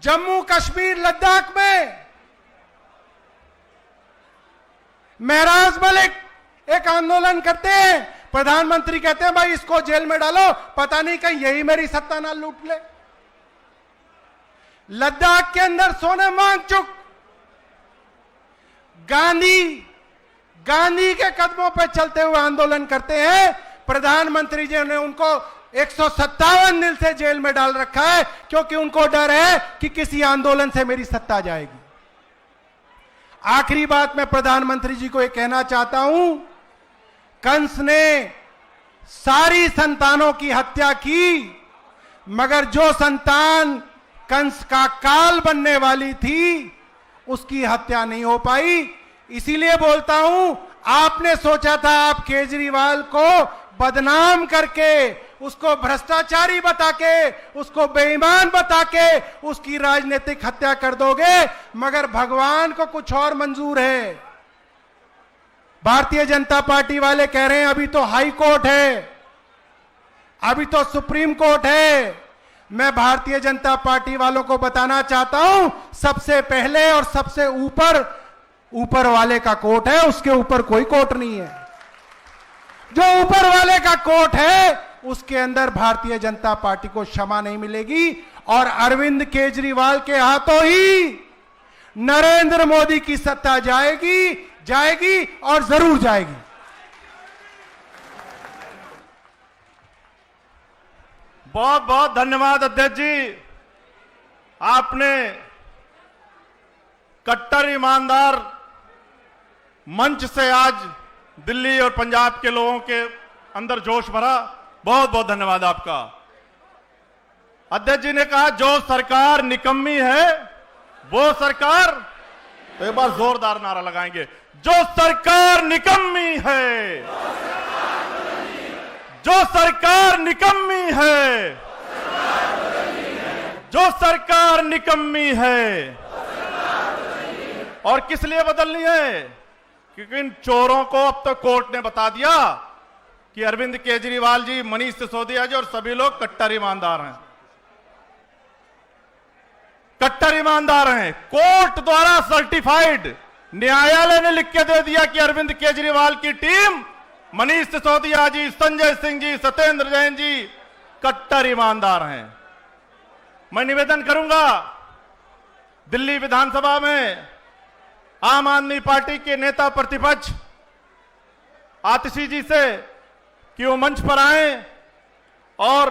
जम्मू कश्मीर लद्दाख में महराज मलिक एक आंदोलन करते हैं, प्रधानमंत्री कहते हैं भाई इसको जेल में डालो, पता नहीं कहीं यही मेरी सत्ता ना लूट ले। लद्दाख के अंदर सोनम वांगचुक गांधी के कदमों पर चलते हुए आंदोलन करते हैं, प्रधानमंत्री जी ने उनको 157 दिन से जेल में डाल रखा है क्योंकि उनको डर है कि किसी आंदोलन से मेरी सत्ता जाएगी। आखिरी बात मैं प्रधानमंत्री जी को यह कहना चाहता हूं, कंस ने सारी संतानों की हत्या की, मगर जो संतान कंस का काल बनने वाली थी उसकी हत्या नहीं हो पाई। इसीलिए बोलता हूं, आपने सोचा था आप केजरीवाल को बदनाम करके, उसको भ्रष्टाचारी बता के, उसको बेईमान बता के उसकी राजनीतिक हत्या कर दोगे, मगर भगवान को कुछ और मंजूर है। भारतीय जनता पार्टी वाले कह रहे हैं अभी तो हाई कोर्ट है, अभी तो सुप्रीम कोर्ट है। मैं भारतीय जनता पार्टी वालों को बताना चाहता हूं, सबसे पहले और सबसे ऊपर वाले का कोर्ट है, उसके ऊपर कोई कोर्ट नहीं है। जो ऊपर वाले का कोर्ट है उसके अंदर भारतीय जनता पार्टी को क्षमा नहीं मिलेगी और अरविंद केजरीवाल के हाथों ही नरेंद्र मोदी की सत्ता जाएगी और जरूर जाएगी। बहुत बहुत धन्यवाद अध्यक्ष जी। आपने कट्टर ईमानदार मंच से आज दिल्ली और पंजाब के लोगों के अंदर जोश भरा, बहुत बहुत धन्यवाद आपका। अध्यक्ष जी ने कहा जो सरकार निकम्मी है वो सरकार, तो एक बार जोरदार नारा लगाएंगे, जो सरकार निकम्मी है, जो सरकार निकम्मी है, जो सरकार निकम्मी है। और किस लिए बदलनी है? क्योंकि इन चोरों को अब तो कोर्ट ने बता दिया कि अरविंद केजरीवाल जी, मनीष सिसोदिया जी और सभी लोग कट्टर ईमानदार हैं, कट्टर ईमानदार हैं। कोर्ट द्वारा सर्टिफाइड, न्यायालय ने लिख के दे दिया कि अरविंद केजरीवाल की टीम, मनीष सिसोदिया जी, संजय सिंह जी, सत्येंद्र जैन जी कट्टर ईमानदार हैं। मैं निवेदन करूंगा दिल्ली विधानसभा में आम आदमी पार्टी के नेता प्रतिपक्ष आतिशी जी से कि वो मंच पर आए और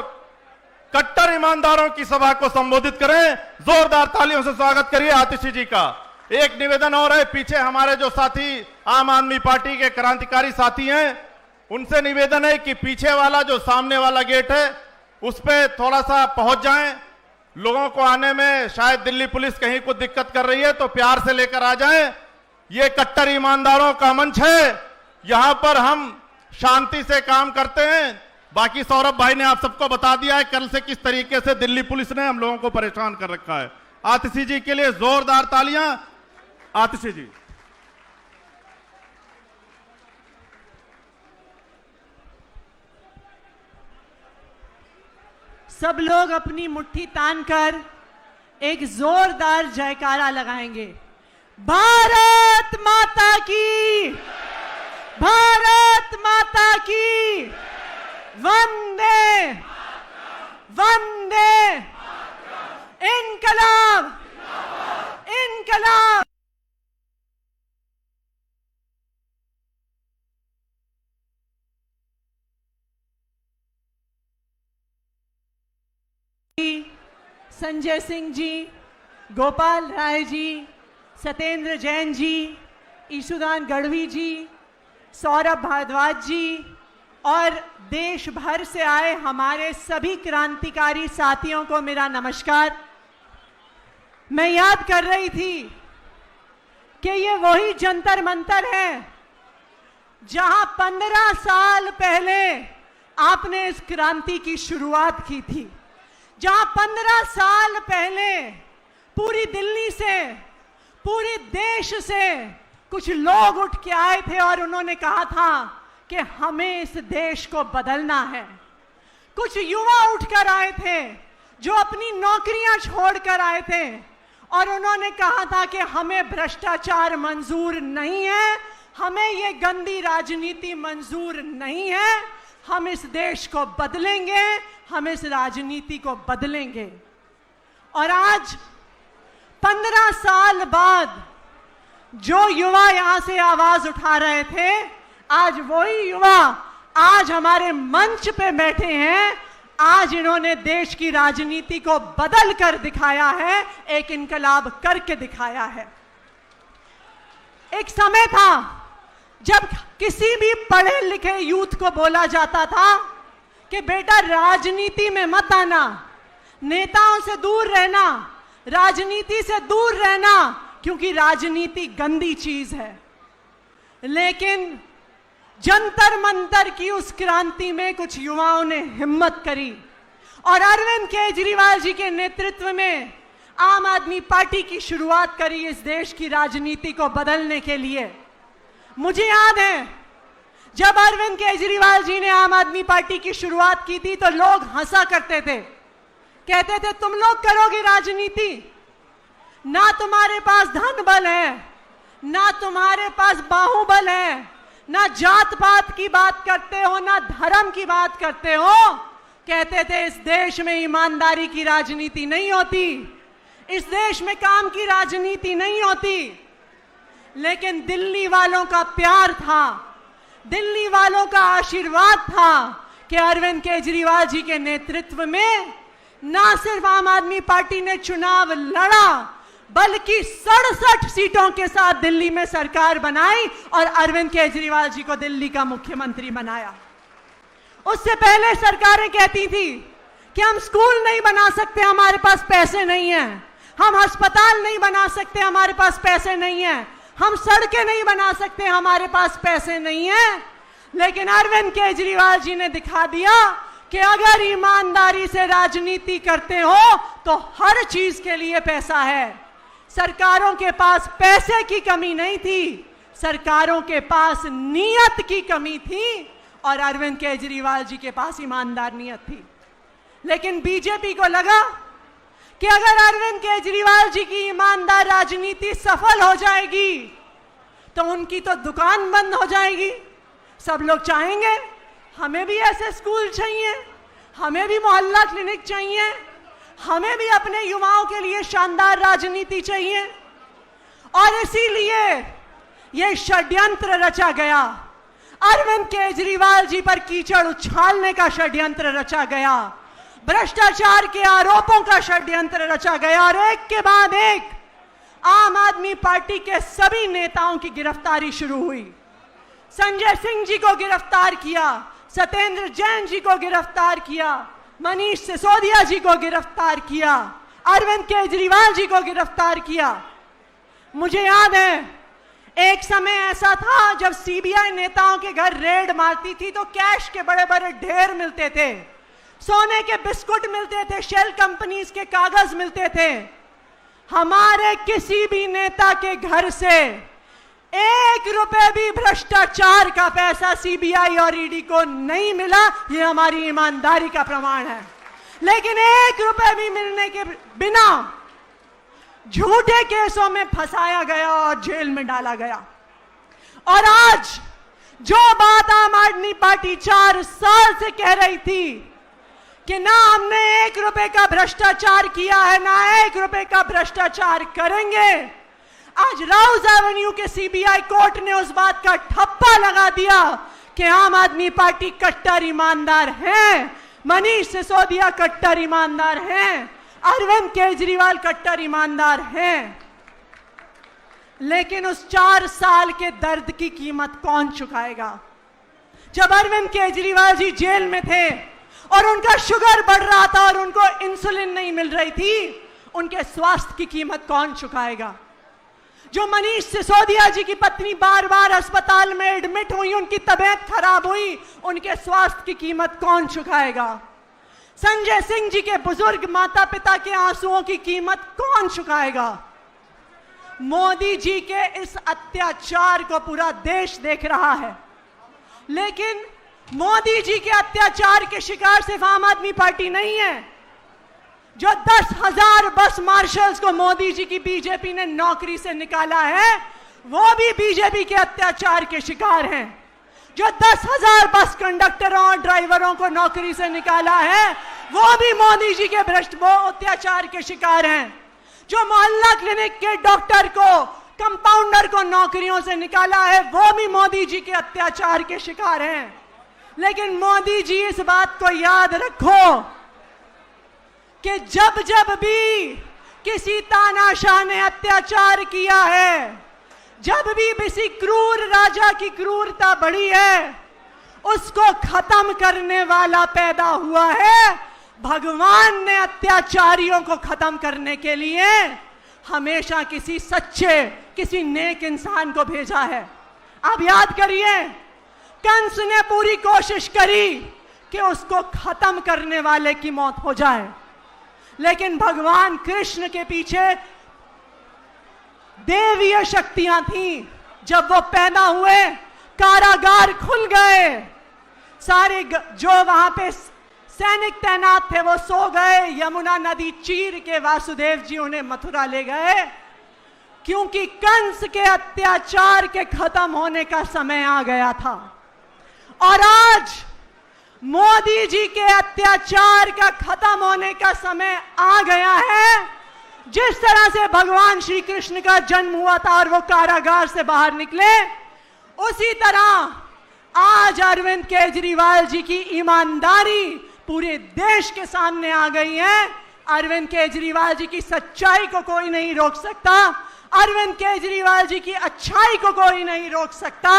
कट्टर ईमानदारों की सभा को संबोधित करें। जोरदार तालियों से स्वागत करिए आतिशी जी का। एक निवेदन और है, पीछे हमारे जो साथी आम आदमी पार्टी के क्रांतिकारी साथी हैं, उनसे निवेदन है कि पीछे वाला जो सामने वाला गेट है उस पे थोड़ा सा पहुंच जाएं। लोगों को आने में शायद दिल्ली पुलिस कहीं कुछ दिक्कत कर रही है, तो प्यार से लेकर आ जाएं। ये कट्टर ईमानदारों का मंच है, यहां पर हम शांति से काम करते हैं। बाकी सौरभ भाई ने आप सबको बता दिया है कल से किस तरीके से दिल्ली पुलिस ने हम लोगों को परेशान कर रखा है। आतिशी जी के लिए जोरदार तालियां। आतिशी जी। सब लोग अपनी मुट्ठी तानकर एक जोरदार जयकारा लगाएंगे। भारत माता की, भारत माता की, वंदे वंदे, इनकलाब इनकलाब। संजय सिंह जी, गोपाल राय जी, सत्येंद्र जैन जी, ईशुदान गढ़वी जी, सौरभ भारद्वाज जी और देश भर से आए हमारे सभी क्रांतिकारी साथियों को मेरा नमस्कार। मैं याद कर रही थी कि ये वही जंतर मंतर है जहां 15 साल पहले आपने इस क्रांति की शुरुआत की थी, जहां 15 साल पहले पूरी दिल्ली से, पूरे देश से कुछ लोग उठ के आए थे और उन्होंने कहा था कि हमें इस देश को बदलना है। कुछ युवा उठकर आए थे जो अपनी नौकरियां छोड़कर आए थे और उन्होंने कहा था कि हमें भ्रष्टाचार मंजूर नहीं है, हमें ये गंदी राजनीति मंजूर नहीं है, हम इस देश को बदलेंगे, हम इस राजनीति को बदलेंगे। और आज 15 साल बाद जो युवा यहां से आवाज उठा रहे थे, आज वही युवा आज हमारे मंच पे बैठे हैं। आज इन्होंने देश की राजनीति को बदल कर दिखाया है, एक इनकलाब करके दिखाया है। एक समय था जब किसी भी पढ़े लिखे यूथ को बोला जाता था कि बेटा राजनीति में मत आना, नेताओं से दूर रहना, राजनीति से दूर रहना, क्योंकि राजनीति गंदी चीज है। लेकिन जंतर मंतर की उस क्रांति में कुछ युवाओं ने हिम्मत करी और अरविंद केजरीवाल जी के नेतृत्व में आम आदमी पार्टी की शुरुआत करी इस देश की राजनीति को बदलने के लिए। मुझे याद है जब अरविंद केजरीवाल जी ने आम आदमी पार्टी की शुरुआत की थी तो लोग हंसा करते थे, कहते थे तुम लोग करोगे राजनीति, ना तुम्हारे पास धन बल है, ना तुम्हारे पास बाहुबल है, ना जात पात की बात करते हो, ना धर्म की बात करते हो। कहते थे इस देश में ईमानदारी की राजनीति नहीं होती, इस देश में काम की राजनीति नहीं होती। लेकिन दिल्ली वालों का प्यार था, दिल्ली वालों का आशीर्वाद था कि अरविंद केजरीवाल जी के नेतृत्व में ना सिर्फ आम आदमी पार्टी ने चुनाव लड़ा, बल्कि 67 सीटों के साथ दिल्ली में सरकार बनाई और अरविंद केजरीवाल जी को दिल्ली का मुख्यमंत्री बनाया। उससे पहले सरकारें कहती थी कि हम स्कूल नहीं बना सकते, हमारे पास पैसे नहीं हैं, हम अस्पताल नहीं बना सकते, हमारे पास पैसे नहीं हैं, हम सड़कें नहीं बना सकते, हमारे पास पैसे नहीं हैं। लेकिन अरविंद केजरीवाल जी ने दिखा दिया कि अगर ईमानदारी से राजनीति करते हो तो हर चीज के लिए पैसा है। सरकारों के पास पैसे की कमी नहीं थी, सरकारों के पास नीयत की कमी थी और अरविंद केजरीवाल जी के पास ईमानदार नीयत थी। लेकिन बीजेपी को लगा कि अगर अरविंद केजरीवाल जी की ईमानदार राजनीति सफल हो जाएगी तो उनकी तो दुकान बंद हो जाएगी। सब लोग चाहेंगे हमें भी ऐसे स्कूल चाहिए, हमें भी मोहल्ला क्लिनिक चाहिए, हमें भी अपने युवाओं के लिए शानदार राजनीति चाहिए। और इसीलिए यह षड्यंत्र रचा गया, अरविंद केजरीवाल जी पर कीचड़ उछालने का षड्यंत्र रचा गया, भ्रष्टाचार के आरोपों का षड्यंत्र रचा गया और एक के बाद एक आम आदमी पार्टी के सभी नेताओं की गिरफ्तारी शुरू हुई। संजय सिंह जी को गिरफ्तार किया, सत्येंद्र जैन जी को गिरफ्तार किया, मनीष सिसोदिया जी को गिरफ्तार किया, अरविंद केजरीवाल जी को गिरफ्तार किया। मुझे याद है एक समय ऐसा था जब सीबीआई नेताओं के घर रेड मारती थी तो कैश के बड़े बड़े ढेर मिलते थे, सोने के बिस्कुट मिलते थे, शेल कंपनीज के कागज मिलते थे। हमारे किसी भी नेता के घर से 1 रुपए भी भ्रष्टाचार का पैसा सीबीआई और ईडी को नहीं मिला, यह हमारी ईमानदारी का प्रमाण है। लेकिन 1 रुपए भी मिलने के बिना झूठे केसों में फंसाया गया और जेल में डाला गया। और आज जो बात आम आदमी पार्टी 4 साल से कह रही थी कि ना हमने 1 रुपए का भ्रष्टाचार किया है, ना 1 रुपए का भ्रष्टाचार करेंगे, आज राउज एवेन्यू के सीबीआई कोर्ट ने उस बात का ठप्पा लगा दिया कि आम आदमी पार्टी कट्टर ईमानदार है, मनीष सिसोदिया कट्टर ईमानदार हैं, अरविंद केजरीवाल कट्टर ईमानदार हैं। लेकिन उस 4 साल के दर्द की कीमत कौन चुकाएगा? जब अरविंद केजरीवाल जी जेल में थे और उनका शुगर बढ़ रहा था और उनको इंसुलिन नहीं मिल रही थी, उनके स्वास्थ्य की कीमत कौन चुकाएगा? जो मनीष सिसोदिया जी की पत्नी बार बार अस्पताल में एडमिट हुई, उनकी तबीयत खराब हुई, उनके स्वास्थ्य की कीमत कौन चुकाएगा? संजय सिंह जी के बुजुर्ग माता पिता के आंसुओं की कीमत कौन चुकाएगा? मोदी जी के इस अत्याचार को पूरा देश देख रहा है, लेकिन मोदी जी के अत्याचार के शिकार सिर्फ आम आदमी पार्टी नहीं है। जो 10,000 बस मार्शल्स को मोदी जी की बीजेपी ने नौकरी से निकाला है, वो भी बीजेपी के अत्याचार के शिकार हैं। जो 10,000 बस कंडक्टरों और ड्राइवरों को नौकरी से निकाला है, वो भी मोदी जी के भ्रष्ट वो अत्याचार के शिकार हैं। जो मोहल्ला क्लिनिक के डॉक्टर को, कंपाउंडर को नौकरियों से निकाला है, वो भी मोदी जी के अत्याचार के शिकार हैं। लेकिन मोदी जी, इस बात को याद रखो कि जब जब भी किसी तानाशाह ने अत्याचार किया है, जब भी किसी क्रूर राजा की क्रूरता बढ़ी है, उसको खत्म करने वाला पैदा हुआ है। भगवान ने अत्याचारियों को खत्म करने के लिए हमेशा किसी सच्चे, किसी नेक इंसान को भेजा है। आप याद करिए, कंस ने पूरी कोशिश करी कि उसको खत्म करने वाले की मौत हो जाए, लेकिन भगवान कृष्ण के पीछे देवीय शक्तियां थीं। जब वो पैदा हुए, कारागार खुल गए, सारे जो वहां पे सैनिक तैनात थे वो सो गए। यमुना नदी चीर के वासुदेव जी उन्हें मथुरा ले गए, क्योंकि कंस के अत्याचार के खत्म होने का समय आ गया था। और आज मोदी जी के अत्याचार का खत्म होने का समय आ गया है। जिस तरह से भगवान श्री कृष्ण का जन्म हुआ था और वो कारागार से बाहर निकले, उसी तरह आज अरविंद केजरीवाल जी की ईमानदारी पूरे देश के सामने आ गई है। अरविंद केजरीवाल जी की सच्चाई को कोई नहीं रोक सकता, अरविंद केजरीवाल जी की अच्छाई को कोई नहीं रोक सकता।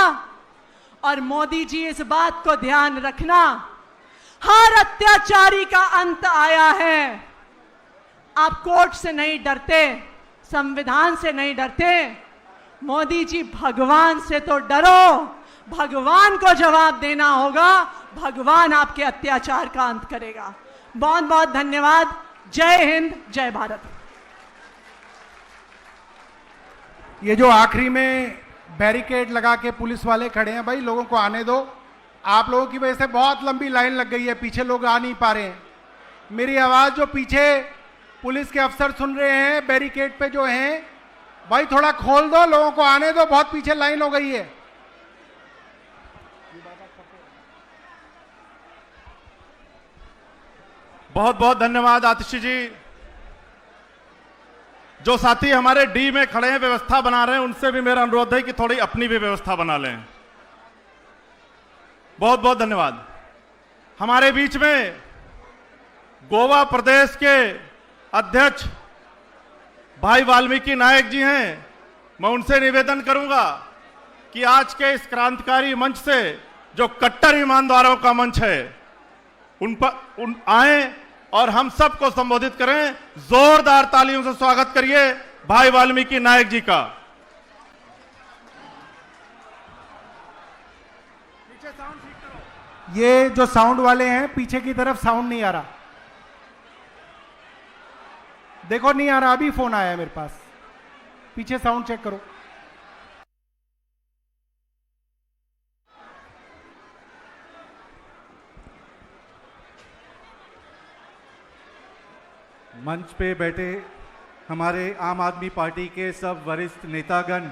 और मोदी जी, इस बात को ध्यान रखना, हर अत्याचारी का अंत आया है। आप कोर्ट से नहीं डरते, संविधान से नहीं डरते, मोदी जी भगवान से तो डरो। भगवान को जवाब देना होगा, भगवान आपके अत्याचार का अंत करेगा। बहुत बहुत धन्यवाद। जय हिंद, जय भारत। ये जो आखिरी में बैरिकेड लगा के पुलिस वाले खड़े हैं, भाई लोगों को आने दो। आप लोगों की वजह से बहुत लंबी लाइन लग गई है, पीछे लोग आ नहीं पा रहे हैं। मेरी आवाज जो पीछे पुलिस के अफसर सुन रहे हैं, बैरिकेड पे जो हैं, भाई थोड़ा खोल दो, लोगों को आने दो, बहुत पीछे लाइन हो गई है। बहुत बहुत धन्यवाद आतिशी जी। जो साथी हमारे डी में खड़े हैं, व्यवस्था बना रहे हैं, उनसे भी मेरा अनुरोध है कि थोड़ी अपनी भी व्यवस्था बना लें। बहुत बहुत धन्यवाद। हमारे बीच में गोवा प्रदेश के अध्यक्ष भाई वाल्मीकि नायक जी हैं। मैं उनसे निवेदन करूंगा कि आज के इस क्रांतिकारी मंच से, जो कट्टर ईमानदारों का मंच है, उन पर आए और हम सबको संबोधित करें। जोरदार तालियों से स्वागत करिए भाई वाल्मीकि नायक जी का। ये जो साउंड वाले हैं, पीछे की तरफ साउंड नहीं आ रहा, देखो नहीं आ रहा। अभी फोन आया है मेरे पास, पीछे साउंड चेक करो। मंच पे बैठे हमारे आम आदमी पार्टी के सब वरिष्ठ नेतागण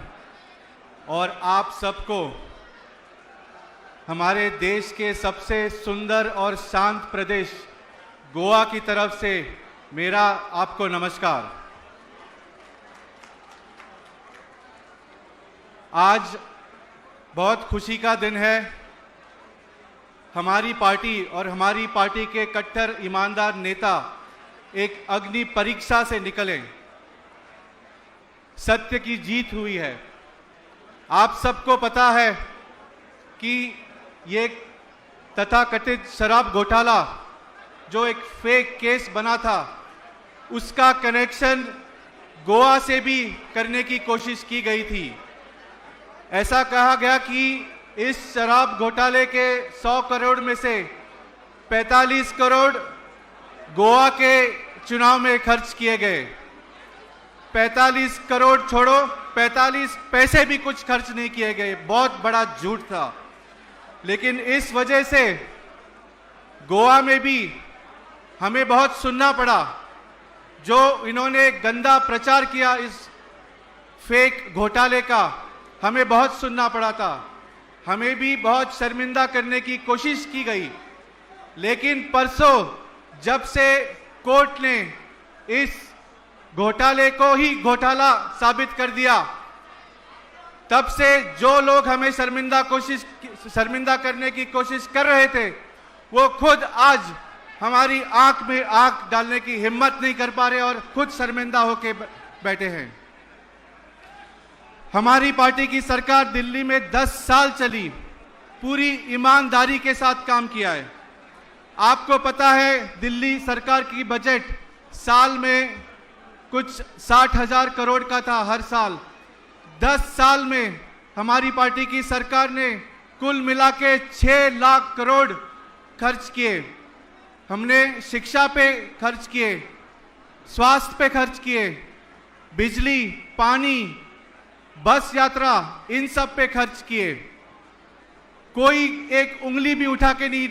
और आप सबको हमारे देश के सबसे सुंदर और शांत प्रदेश गोवा की तरफ से मेरा आपको नमस्कार। आज बहुत खुशी का दिन है। हमारी पार्टी और हमारी पार्टी के कट्टर ईमानदार नेता एक अग्नि परीक्षा से निकले, सत्य की जीत हुई है। आप सबको पता है कि ये तथाकथित शराब घोटाला जो एक फेक केस बना था, उसका कनेक्शन गोवा से भी करने की कोशिश की गई थी। ऐसा कहा गया कि इस शराब घोटाले के 100 करोड़ में से 45 करोड़ गोवा के चुनाव में खर्च किए गए। 45 करोड़ छोड़ो, 45 पैसे भी कुछ खर्च नहीं किए गए। बहुत बड़ा झूठ था। लेकिन इस वजह से गोवा में भी हमें बहुत सुनना पड़ा जो इन्होंने गंदा प्रचार किया इस फेक घोटाले का, हमें बहुत सुनना पड़ा था, हमें भी बहुत शर्मिंदा करने की कोशिश की गई। लेकिन परसों जब से कोर्ट ने इस घोटाले को ही घोटाला साबित कर दिया, तब से जो लोग हमें शर्मिंदा करने की कोशिश कर रहे थे, वो खुद आज हमारी आंख में आंख डालने की हिम्मत नहीं कर पा रहे और खुद शर्मिंदा होकर बैठे हैं। हमारी पार्टी की सरकार दिल्ली में 10 साल चली, पूरी ईमानदारी के साथ काम किया है। आपको पता है दिल्ली सरकार की बजट साल में कुछ 60,000 करोड़ का था हर साल। 10 साल में हमारी पार्टी की सरकार ने कुल मिला के 6 लाख करोड़ खर्च किए। हमने शिक्षा पे खर्च किए, स्वास्थ्य पे खर्च किए, बिजली, पानी, बस यात्रा, इन सब पे खर्च किए। कोई एक उंगली भी उठा के नहीं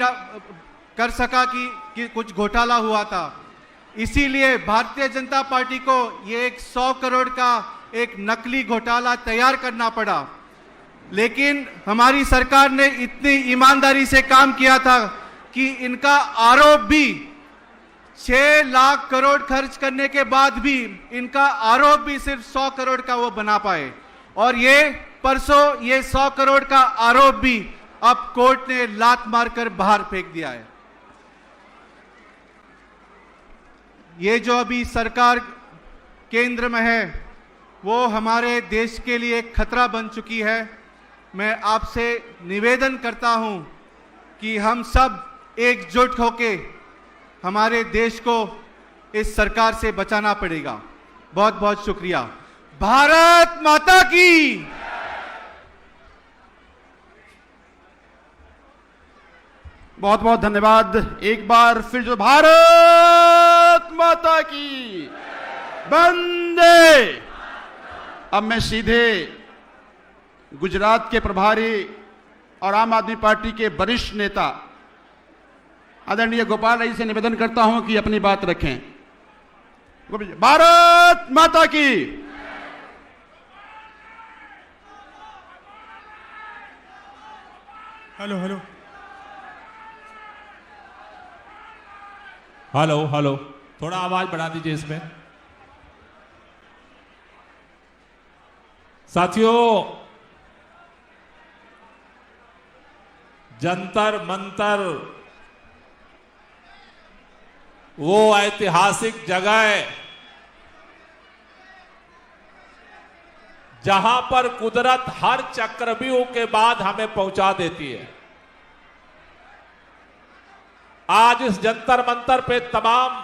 कर सका कि कुछ घोटाला हुआ था। इसीलिए भारतीय जनता पार्टी को ये एक 100 करोड़ का एक नकली घोटाला तैयार करना पड़ा। लेकिन हमारी सरकार ने इतनी ईमानदारी से काम किया था कि इनका आरोप भी 6 लाख करोड़ खर्च करने के बाद भी इनका आरोप भी सिर्फ 100 करोड़ का वो बना पाए। और ये परसों ये 100 करोड़ का आरोप भी अब कोर्ट ने लात मारकर बाहर फेंक दिया है। ये जो अभी सरकार केंद्र में है वो हमारे देश के लिए एक खतरा बन चुकी है। मैं आपसे निवेदन करता हूं कि हम सब एकजुट होके हमारे देश को इस सरकार से बचाना पड़ेगा। बहुत बहुत शुक्रिया। भारत माता की। बहुत बहुत धन्यवाद। एक बार फिर जो भारत माता की वंदे। अब मैं सीधे गुजरात के प्रभारी और आम आदमी पार्टी के वरिष्ठ नेता आदरणीय गोपाल राय से निवेदन करता हूं कि अपनी बात रखें। भारत माता की। हेलो हेलो हेलो हेलो, थोड़ा आवाज बढ़ा दीजिए इसमें। साथियों, जंतर मंतर वो ऐतिहासिक जगह है जहां पर कुदरत हर चक्रव्यूह के बाद हमें पहुंचा देती है। आज इस जंतर मंतर पे तमाम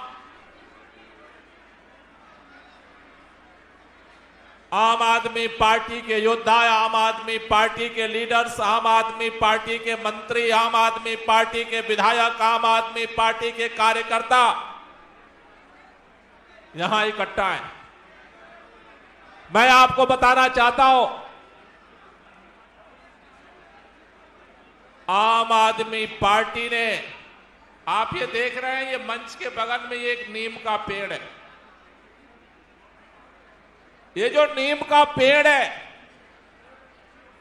आम आदमी पार्टी के योद्धा, आम आदमी पार्टी के लीडर्स, आम आदमी पार्टी के मंत्री, आम आदमी पार्टी के विधायक, आम आदमी पार्टी के कार्यकर्ता यहां इकट्ठा हैं। मैं आपको बताना चाहता हूं, आम आदमी पार्टी ने, आप ये देख रहे हैं, ये मंच के बगल में ये एक नीम का पेड़ है। ये जो नीम का पेड़ है,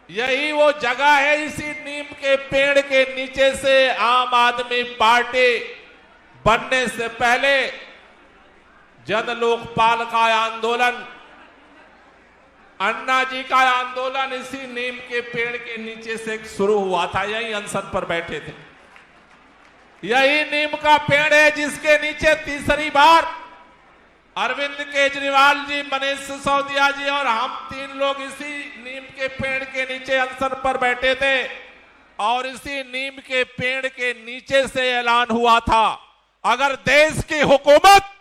यही वो जगह है। इसी नीम के पेड़ के नीचे से आम आदमी पार्टी बनने से पहले जन लोकपाल का आंदोलन, अन्ना जी का आंदोलन इसी नीम के पेड़ के नीचे से शुरू हुआ था। यही अनशन पर बैठे थे। यही नीम का पेड़ है जिसके नीचे तीसरी बार अरविंद केजरीवाल जी, मनीष सिसोदिया जी और हम 3 लोग इसी नीम के पेड़ के नीचे अनशन पर बैठे थे। और इसी नीम के पेड़ के नीचे से ऐलान हुआ था, अगर देश की हुकूमत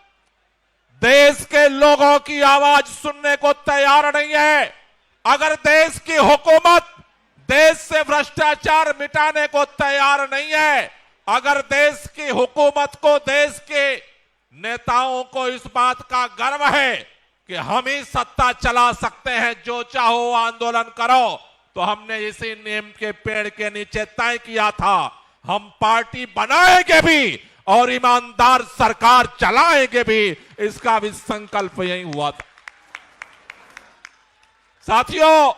देश के लोगों की आवाज सुनने को तैयार नहीं है, अगर देश की हुकूमत देश से भ्रष्टाचार मिटाने को तैयार नहीं है, अगर देश की हुकूमत को, देश के नेताओं को इस बात का गर्व है कि हम ही सत्ता चला सकते हैं, जो चाहो आंदोलन करो, तो हमने इसी नीम के पेड़ के नीचे तय किया था, हम पार्टी बनाएंगे भी और ईमानदार सरकार चलाएंगे भी, इसका भी संकल्प यही हुआ था। साथियों,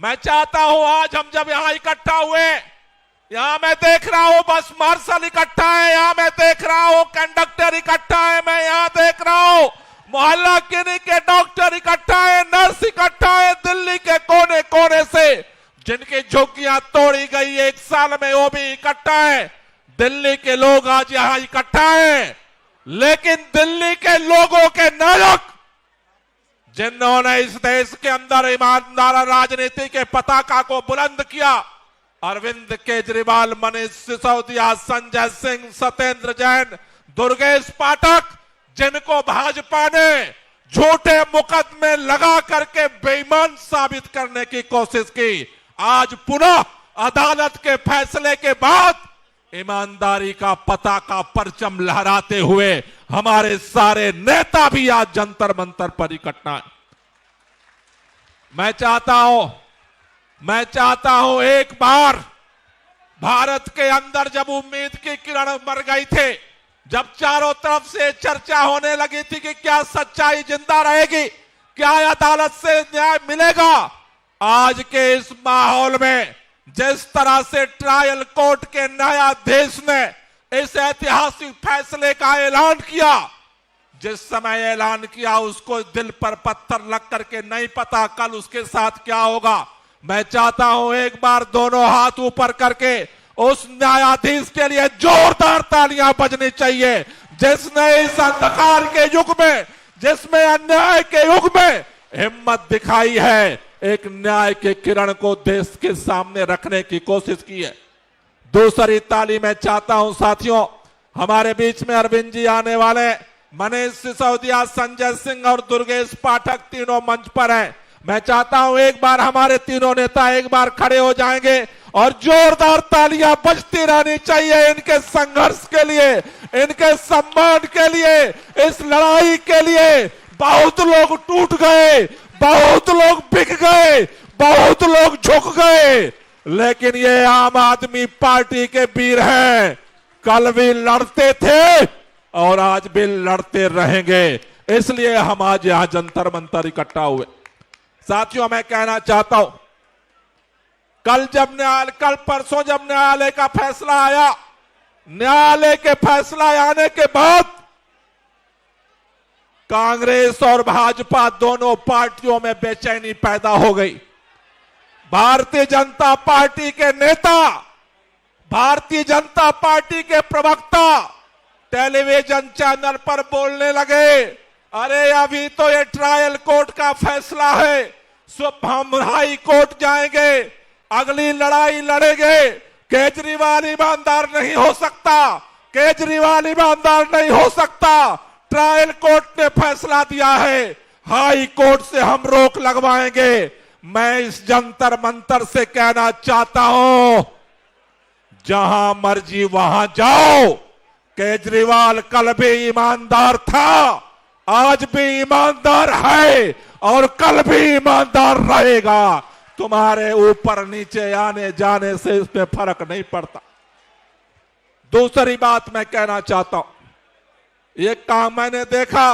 मैं चाहता हूं आज हम जब यहां इकट्ठा हुए, यहां मैं देख रहा हूं बस मार्शल इकट्ठा है, यहां मैं देख रहा हूं कंडक्टर इकट्ठा है, मैं यहां देख रहा हूं मोहल्ला क्लिनिक के डॉक्टर इकट्ठा है, नर्स इकट्ठा है, दिल्ली के कोने कोने से जिनकी झुग्गियां तोड़ी गई 1 साल में वो भी इकट्ठा है। दिल्ली के लोग आज यहां इकट्ठा है, लेकिन दिल्ली के लोगों के नायक जिन्होंने इस देश के अंदर ईमानदार राजनीति के पताका को बुलंद किया, अरविंद केजरीवाल, मनीष सिसोदिया, संजय सिंह, सत्येंद्र जैन, दुर्गेश पाठक, जिनको भाजपा ने झूठे मुकदमे लगा करके बेईमान साबित करने की कोशिश की, आज पुनः अदालत के फैसले के बाद ईमानदारी का पताका परचम लहराते हुए हमारे सारे नेता भी आज जंतर मंतर पर इकट्ठा है। मैं चाहता हूं एक बार भारत के अंदर जब उम्मीद की किरण मर गई थे, जब चारों तरफ से चर्चा होने लगी थी कि क्या सच्चाई जिंदा रहेगी, क्या अदालत से न्याय मिलेगा, आज के इस माहौल में जिस तरह से ट्रायल कोर्ट के न्यायाधीश ने इस ऐतिहासिक फैसले का ऐलान किया, जिस समय ऐलान किया उसको दिल पर पत्थर लग करके नहीं पता कल उसके साथ क्या होगा। मैं चाहता हूं एक बार दोनों हाथ ऊपर करके उस न्यायाधीश के लिए जोरदार तालियां बजनी चाहिए, जिसने इस अंधकार के युग में, जिसमें अन्याय के युग में हिम्मत दिखाई है, एक न्याय के किरण को देश के सामने रखने की कोशिश की है। दूसरी ताली मैं चाहता हूं साथियों, हमारे बीच में अरविंद जी आने वाले, मनीष सिसोदिया, संजय सिंह और दुर्गेश पाठक तीनों मंच पर हैं। मैं चाहता हूं एक बार हमारे तीनों नेता एक बार खड़े हो जाएंगे और जोरदार तालियां बजती रहनी चाहिए इनके संघर्ष के लिए, इनके सम्मान के लिए, इस लड़ाई के लिए। बहुत लोग टूट गए, बहुत लोग बिक गए, बहुत लोग झुक गए, लेकिन ये आम आदमी पार्टी के वीर हैं। कल भी लड़ते थे और आज भी लड़ते रहेंगे, इसलिए हम आज यहां जंतर मंतर इकट्ठा हुए। साथियों, मैं कहना चाहता हूं, कल परसों जब न्यायालय का फैसला आया, न्यायालय के फैसला आने के बाद कांग्रेस और भाजपा दोनों पार्टियों में बेचैनी पैदा हो गई। भारतीय जनता पार्टी के नेता, भारतीय जनता पार्टी के प्रवक्ता टेलीविजन चैनल पर बोलने लगे, अरे अभी तो ये ट्रायल कोर्ट का फैसला है, सब हम हाई कोर्ट जाएंगे, अगली लड़ाई लड़ेंगे, केजरीवाल ईमानदार नहीं हो सकता, केजरीवाल ईमानदार नहीं हो सकता, ट्रायल कोर्ट ने फैसला दिया है, हाई कोर्ट से हम रोक लगवाएंगे। मैं इस जंतर मंतर से कहना चाहता हूं, जहां मर्जी वहां जाओ। केजरीवाल कल भी ईमानदार था, आज भी ईमानदार है और कल भी ईमानदार रहेगा। तुम्हारे ऊपर नीचे आने जाने से इसमें फर्क नहीं पड़ता। दूसरी बात मैं कहना चाहता हूं, ये काम मैंने देखा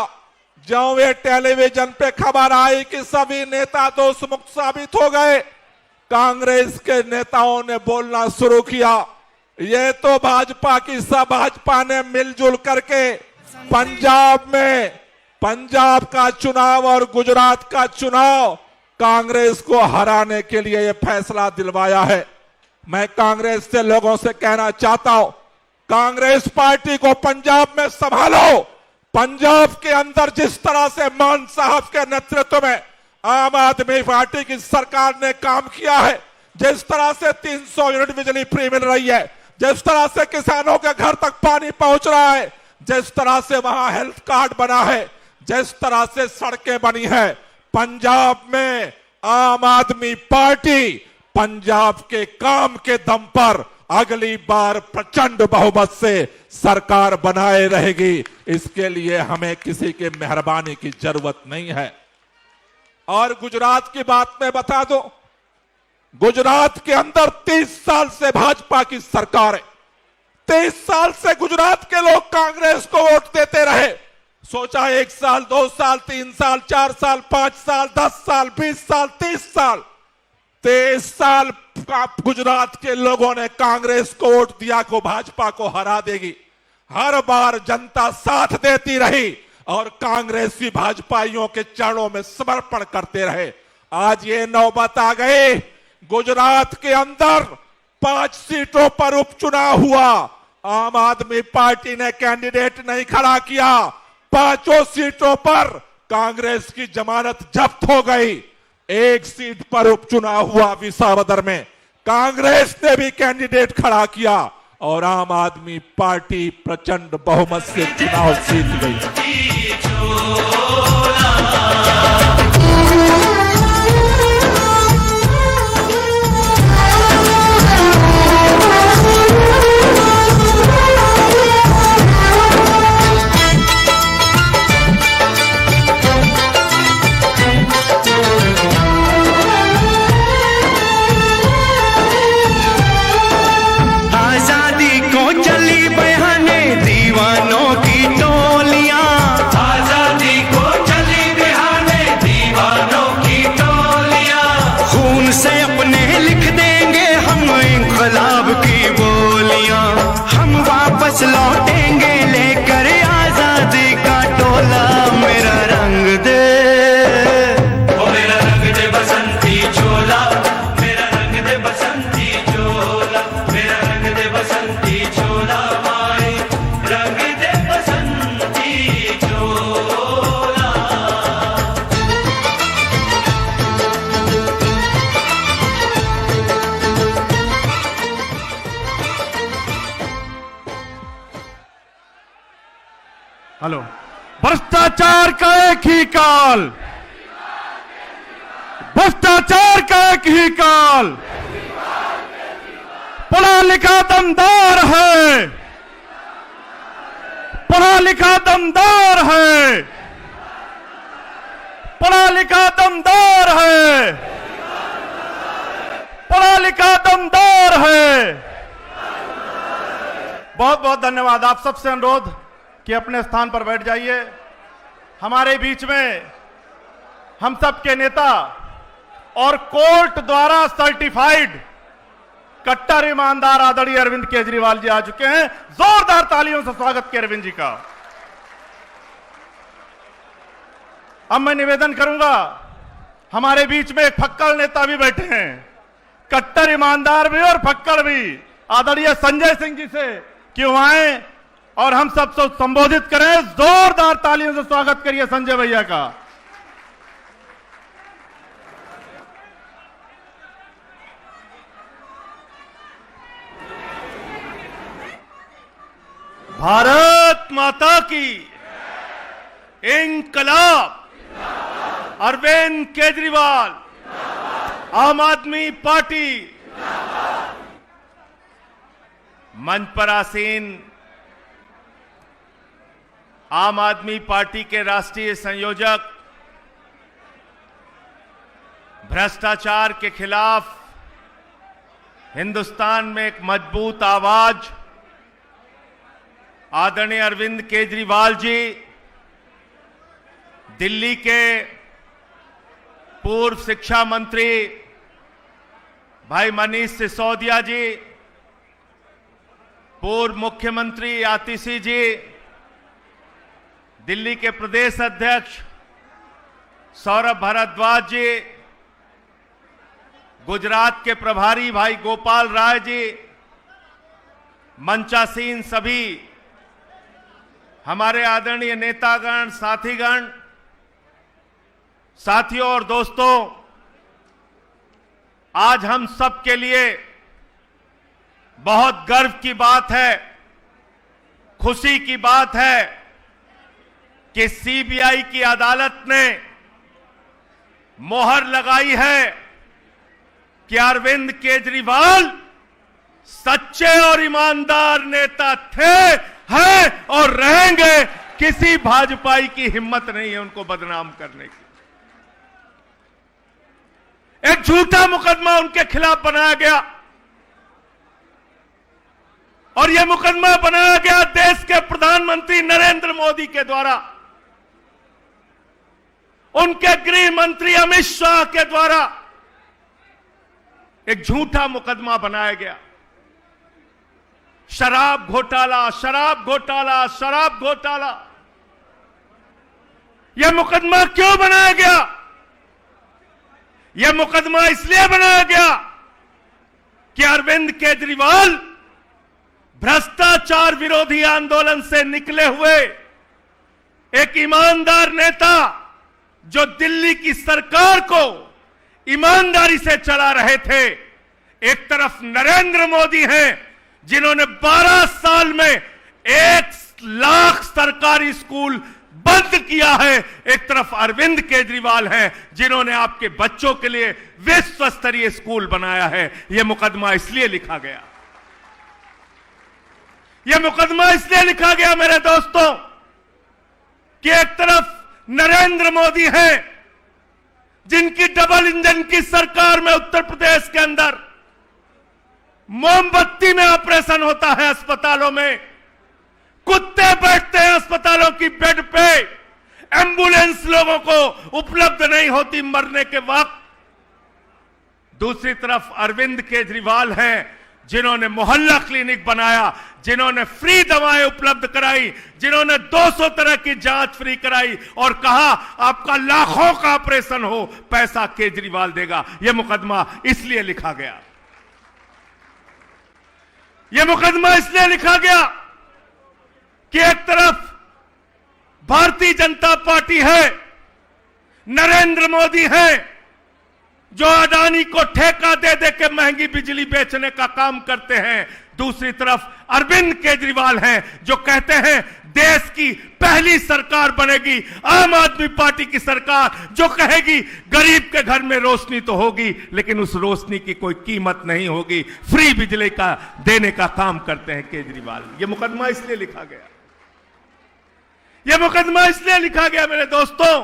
जब ये टेलीविजन पे खबर आई कि सभी नेता दोष मुक्त साबित हो गए, कांग्रेस के नेताओं ने बोलना शुरू किया, ये तो भाजपा की सब भाजपा ने मिलजुल करके पंजाब का चुनाव और गुजरात का चुनाव कांग्रेस को हराने के लिए यह फैसला दिलवाया है। मैं कांग्रेस से लोगों से कहना चाहता हूं, कांग्रेस पार्टी को पंजाब में संभालो। पंजाब के अंदर जिस तरह से मान साहब के नेतृत्व में आम आदमी पार्टी की सरकार ने काम किया है, जिस तरह से 300 यूनिट बिजली फ्री मिल रही है, जिस तरह से किसानों के घर तक पानी पहुंच रहा है, जिस तरह से वहां हेल्थ कार्ड बना है, जिस तरह से सड़कें बनी है, पंजाब में आम आदमी पार्टी पंजाब के काम के दम पर अगली बार प्रचंड बहुमत से सरकार बनाए रहेगी। इसके लिए हमें किसी के मेहरबानी की जरूरत नहीं है। और गुजरात की बात मैं बता दूं, गुजरात के अंदर 30 साल से भाजपा की सरकार है, 23 साल से गुजरात के लोग कांग्रेस को वोट देते रहे। सोचा 1 साल, 2 साल, 3 साल, 4 साल, 5 साल, 10 साल, 20 साल, 30 साल, 23 साल गुजरात के लोगों ने कांग्रेस को वोट दिया को भाजपा को हरा देगी। हर बार जनता साथ देती रही और कांग्रेसी भाजपाइयों के चरणों में समर्पण करते रहे। आज ये नौबत आ गई, गुजरात के अंदर 5 सीटों पर उपचुनाव हुआ, आम आदमी पार्टी ने कैंडिडेट नहीं खड़ा किया। 5 सीटों पर कांग्रेस की जमानत जब्त हो गई। 1 सीट पर उपचुनाव हुआ विसावदर में, कांग्रेस ने भी कैंडिडेट खड़ा किया और आम आदमी पार्टी प्रचंड बहुमत से चुनाव जीत गई। लौटेंगे लेकर आजादी का टोला, मेरा रंग दे, ओ मेरा रंग दे बसंती चोला, मेरा रंग दे बसंती चोला, मेरा रंग दे बसंती चोला, माई रंग दे बसंती चोला। हेलो। भ्रष्टाचार का एक ही काल, भ्रष्टाचार का एक ही काल, पढ़ा लिखा दमदार है, पढ़ा लिखा दमदार है, पढ़ा लिखा दमदार है, पढ़ा लिखा दमदार है। बहुत बहुत धन्यवाद। आप सबसे अनुरोध कि अपने स्थान पर बैठ जाइए। हमारे बीच में हम सब के नेता और कोर्ट द्वारा सर्टिफाइड कट्टर ईमानदार आदरणीय अरविंद केजरीवाल जी आ चुके हैं। जोरदार तालियों से स्वागत किया अरविंद जी का। अब मैं निवेदन करूंगा, हमारे बीच में एक फक्कड़ नेता भी बैठे हैं, कट्टर ईमानदार भी और फक्कड़ भी, आदरणीय संजय सिंह जी से कि वो आए और हम सब संबोधित करें। जोरदार तालियों से स्वागत करिए संजय भैया का। भारत माता की इंकलाब। अरविंद केजरीवाल, आम आदमी पार्टी। मंच पर आसीन आम आदमी पार्टी के राष्ट्रीय संयोजक, भ्रष्टाचार के खिलाफ हिंदुस्तान में एक मजबूत आवाज, आदरणीय अरविंद केजरीवाल जी, दिल्ली के पूर्व शिक्षा मंत्री भाई मनीष सिसोदिया जी, पूर्व मुख्यमंत्री आतिशी जी, दिल्ली के प्रदेश अध्यक्ष सौरभ भारद्वाज जी, गुजरात के प्रभारी भाई गोपाल राय जी, मंचासीन सभी हमारे आदरणीय नेतागण, साथीगण, साथियों और दोस्तों, आज हम सब के लिए बहुत गर्व की बात है, खुशी की बात है कि सीबीआई की अदालत ने मोहर लगाई है कि अरविंद केजरीवाल सच्चे और ईमानदार नेता थे, हैं और रहेंगे। किसी भाजपाई की हिम्मत नहीं है उनको बदनाम करने की। एक झूठा मुकदमा उनके खिलाफ बनाया गया। और यह मुकदमा बनाया गया देश के प्रधानमंत्री नरेंद्र मोदी के द्वारा, उनके गृह मंत्री अमित शाह के द्वारा एक झूठा मुकदमा बनाया गया। शराब घोटाला, शराब घोटाला, शराब घोटाला। यह मुकदमा क्यों बनाया गया? यह मुकदमा इसलिए बनाया गया कि अरविंद केजरीवाल भ्रष्टाचार विरोधी आंदोलन से निकले हुए एक ईमानदार नेता, जो दिल्ली की सरकार को ईमानदारी से चला रहे थे। एक तरफ नरेंद्र मोदी हैं, जिन्होंने 12 साल में 1 लाख सरकारी स्कूल बंद किया है। एक तरफ अरविंद केजरीवाल हैं, जिन्होंने आपके बच्चों के लिए विश्व स्तरीय स्कूल बनाया है। यह मुकदमा इसलिए लिखा गया, यह मुकदमा इसलिए लिखा गया मेरे दोस्तों, कि एक तरफ नरेंद्र मोदी हैं, जिनकी डबल इंजन की सरकार में उत्तर प्रदेश के अंदर मोमबत्ती में ऑपरेशन होता है, अस्पतालों में कुत्ते बैठते हैं, अस्पतालों की बेड पे एम्बुलेंस लोगों को उपलब्ध नहीं होती मरने के वक्त। दूसरी तरफ अरविंद केजरीवाल हैं, जिन्होंने मोहल्ला क्लिनिक बनाया, जिन्होंने फ्री दवाएं उपलब्ध कराई, जिन्होंने 200 तरह की जांच फ्री कराई और कहा आपका लाखों का ऑपरेशन हो, पैसा केजरीवाल देगा। यह मुकदमा इसलिए लिखा गया, यह मुकदमा इसलिए लिखा गया कि एक तरफ भारतीय जनता पार्टी है, नरेंद्र मोदी है, जो अडानी को ठेका दे दे के महंगी बिजली बेचने का काम करते हैं। दूसरी तरफ अरविंद केजरीवाल हैं, जो कहते हैं देश की पहली सरकार बनेगी आम आदमी पार्टी की सरकार, जो कहेगी गरीब के घर में रोशनी तो होगी, लेकिन उस रोशनी की कोई कीमत नहीं होगी। फ्री बिजली का देने का काम करते हैं केजरीवाल। यह मुकदमा इसलिए लिखा गया, यह मुकदमा इसलिए लिखा गया मेरे दोस्तों,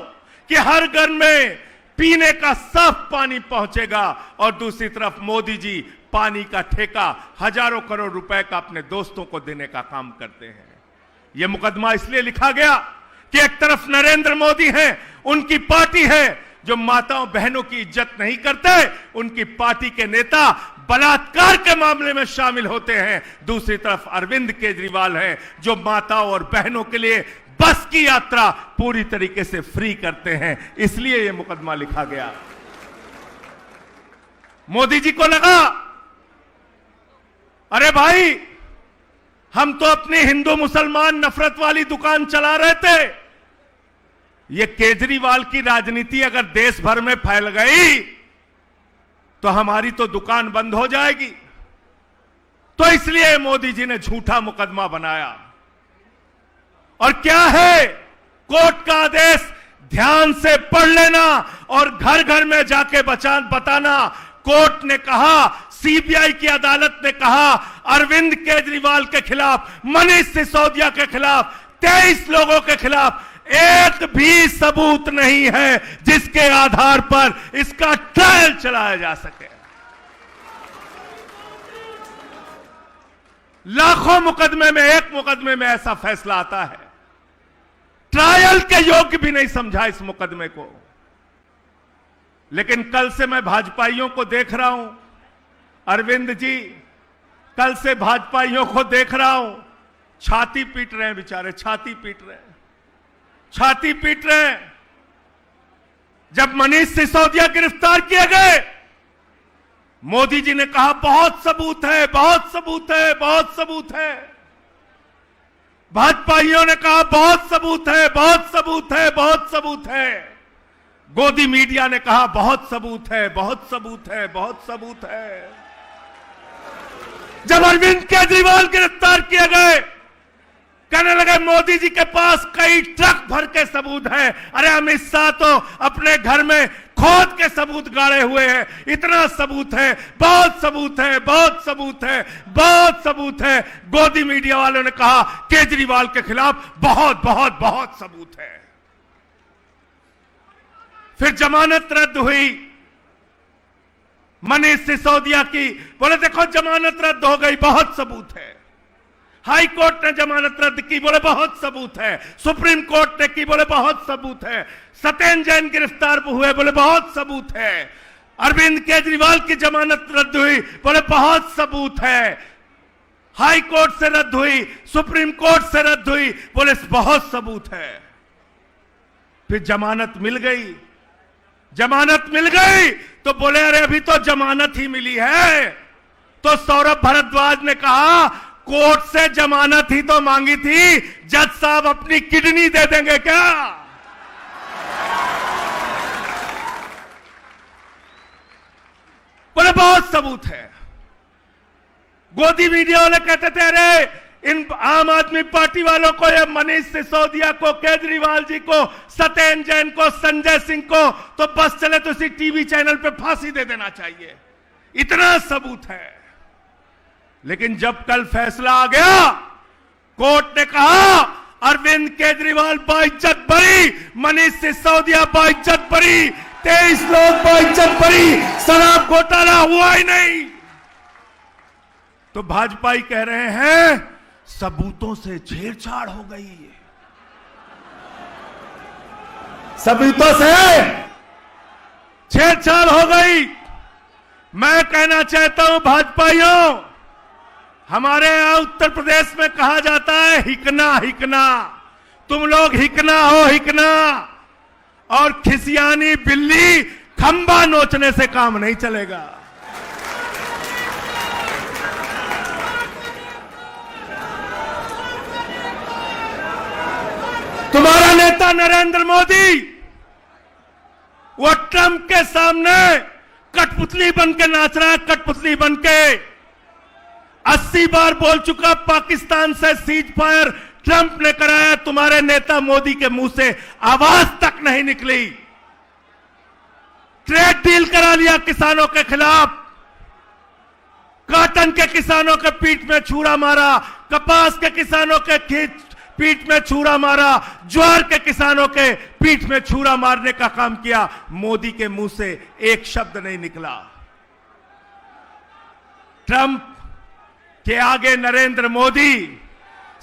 कि हर घर में पीने का साफ पानी पहुंचेगा, और दूसरी तरफ मोदी जी पानी का ठेका हजारों करोड़ रुपए का अपने दोस्तों को देने का काम करते हैं। यह मुकदमा इसलिए लिखा गया कि एक तरफ नरेंद्र मोदी हैं, उनकी पार्टी है जो माताओं बहनों की इज्जत नहीं करते, उनकी पार्टी के नेता बलात्कार के मामले में शामिल होते हैं। दूसरी तरफ अरविंद केजरीवाल हैं, जो माताओं और बहनों के लिए बस की यात्रा पूरी तरीके से फ्री करते हैं। इसलिए यह मुकदमा लिखा गया। मोदी जी को लगा अरे भाई, हम तो अपनी हिंदू मुसलमान नफरत वाली दुकान चला रहे थे, यह केजरीवाल की राजनीति अगर देश भर में फैल गई तो हमारी तो दुकान बंद हो जाएगी। तो इसलिए मोदी जी ने झूठा मुकदमा बनाया। और क्या है कोर्ट का आदेश, ध्यान से पढ़ लेना और घर घर में जाके बताना। कोर्ट ने कहा, सीबीआई की अदालत ने कहा, अरविंद केजरीवाल के खिलाफ, मनीष सिसोदिया के खिलाफ, 23 लोगों के खिलाफ एक भी सबूत नहीं है जिसके आधार पर इसका ट्रायल चलाया जा सके। लाखों मुकदमे में एक मुकदमे में ऐसा फैसला आता है, ट्रायल के योग्य भी नहीं समझा इस मुकदमे को। लेकिन कल से मैं भाजपाइयों को देख रहा हूं, अरविंद जी, कल से भाजपाइयों को देख रहा हूं, छाती पीट रहे हैं बेचारे, छाती पीट रहे हैं, छाती पीट रहे हैं। जब मनीष सिसोदिया गिरफ्तार किए गए, मोदी जी ने कहा बहुत सबूत है, बहुत सबूत है, बहुत सबूत है। भाजपाइयों ने कहा बहुत सबूत है, बहुत सबूत है, बहुत सबूत है। गोदी मीडिया ने कहा बहुत सबूत है, बहुत सबूत है, बहुत सबूत है। जब अरविंद केजरीवाल गिरफ्तार किए गए, कहने लगे मोदी जी के पास कई ट्रक भर के सबूत हैं। अरे अमित शाह तो अपने घर में खोद के सबूत गाड़े हुए हैं, इतना सबूत है, बहुत सबूत है, बहुत सबूत है, बहुत सबूत है। गोदी मीडिया वालों ने कहा केजरीवाल के खिलाफ बहुत बहुत बहुत सबूत है। फिर जमानत रद्द हुई मनीष सिसोदिया की, बोले देखो जमानत रद्द हो गई, बहुत सबूत है। हाई कोर्ट ने जमानत रद्द की, बोले बहुत सबूत है। सुप्रीम कोर्ट ने की, बोले बहुत सबूत है। सत्येंद्र जैन गिरफ्तार हुए, बोले बहुत सबूत है। अरविंद केजरीवाल की जमानत रद्द हुई, बोले बहुत सबूत है। हाई कोर्ट से रद्द हुई, सुप्रीम कोर्ट से रद्द हुई, बोले बहुत सबूत है। फिर जमानत मिल गई, जमानत मिल गई तो बोले अरे अभी तो जमानत ही मिली है। तो सौरभ भारद्वाज ने कहा कोर्ट से जमानत ही तो मांगी थी, जज साहब अपनी किडनी दे देंगे क्या? बोले बहुत सबूत है। गोदी मीडिया वाले कहते थे अरे इन आम आदमी पार्टी वालों को, या मनीष सिसोदिया को, केजरीवाल जी को, सत्येंद्र जैन को, संजय सिंह को तो बस चले तो इसी टीवी चैनल पे फांसी दे देना चाहिए, इतना सबूत है। लेकिन जब कल फैसला आ गया, कोर्ट ने कहा अरविंद केजरीवाल बाइज्जत बरी, मनीष सिसोदिया बाइज्जत बरी, 23 लोग बाइज्जत बरी, शराब घोटाला हुआ ही नहीं। तो भाजपा ही कह रहे हैं सबूतों से छेड़छाड़ हो गई है, सबूतों से छेड़छाड़ हो गई। मैं कहना चाहता हूं भाजपाइयों, हमारे यहां उत्तर प्रदेश में कहा जाता है हिकना हिकना, तुम लोग हिकना हो हिकना, और खिसियानी बिल्ली खंबा नोचने से काम नहीं चलेगा। तुम्हारा नेता नरेंद्र मोदी वो ट्रंप के सामने कठपुतली बन के नाच रहा है, कठपुतली बन के 80 बार बोल चुका पाकिस्तान से सीज फायर ट्रंप ने कराया, तुम्हारे नेता मोदी के मुंह से आवाज तक नहीं निकली। ट्रेड डील करा लिया किसानों के खिलाफ, कॉटन के किसानों के पीठ में छुरा मारा, कपास के किसानों के पीठ में छुरा मारा, ज्वार के किसानों के पीठ में छुरा मारने का काम किया। मोदी के मुंह से एक शब्द नहीं निकला। ट्रंप के आगे नरेंद्र मोदी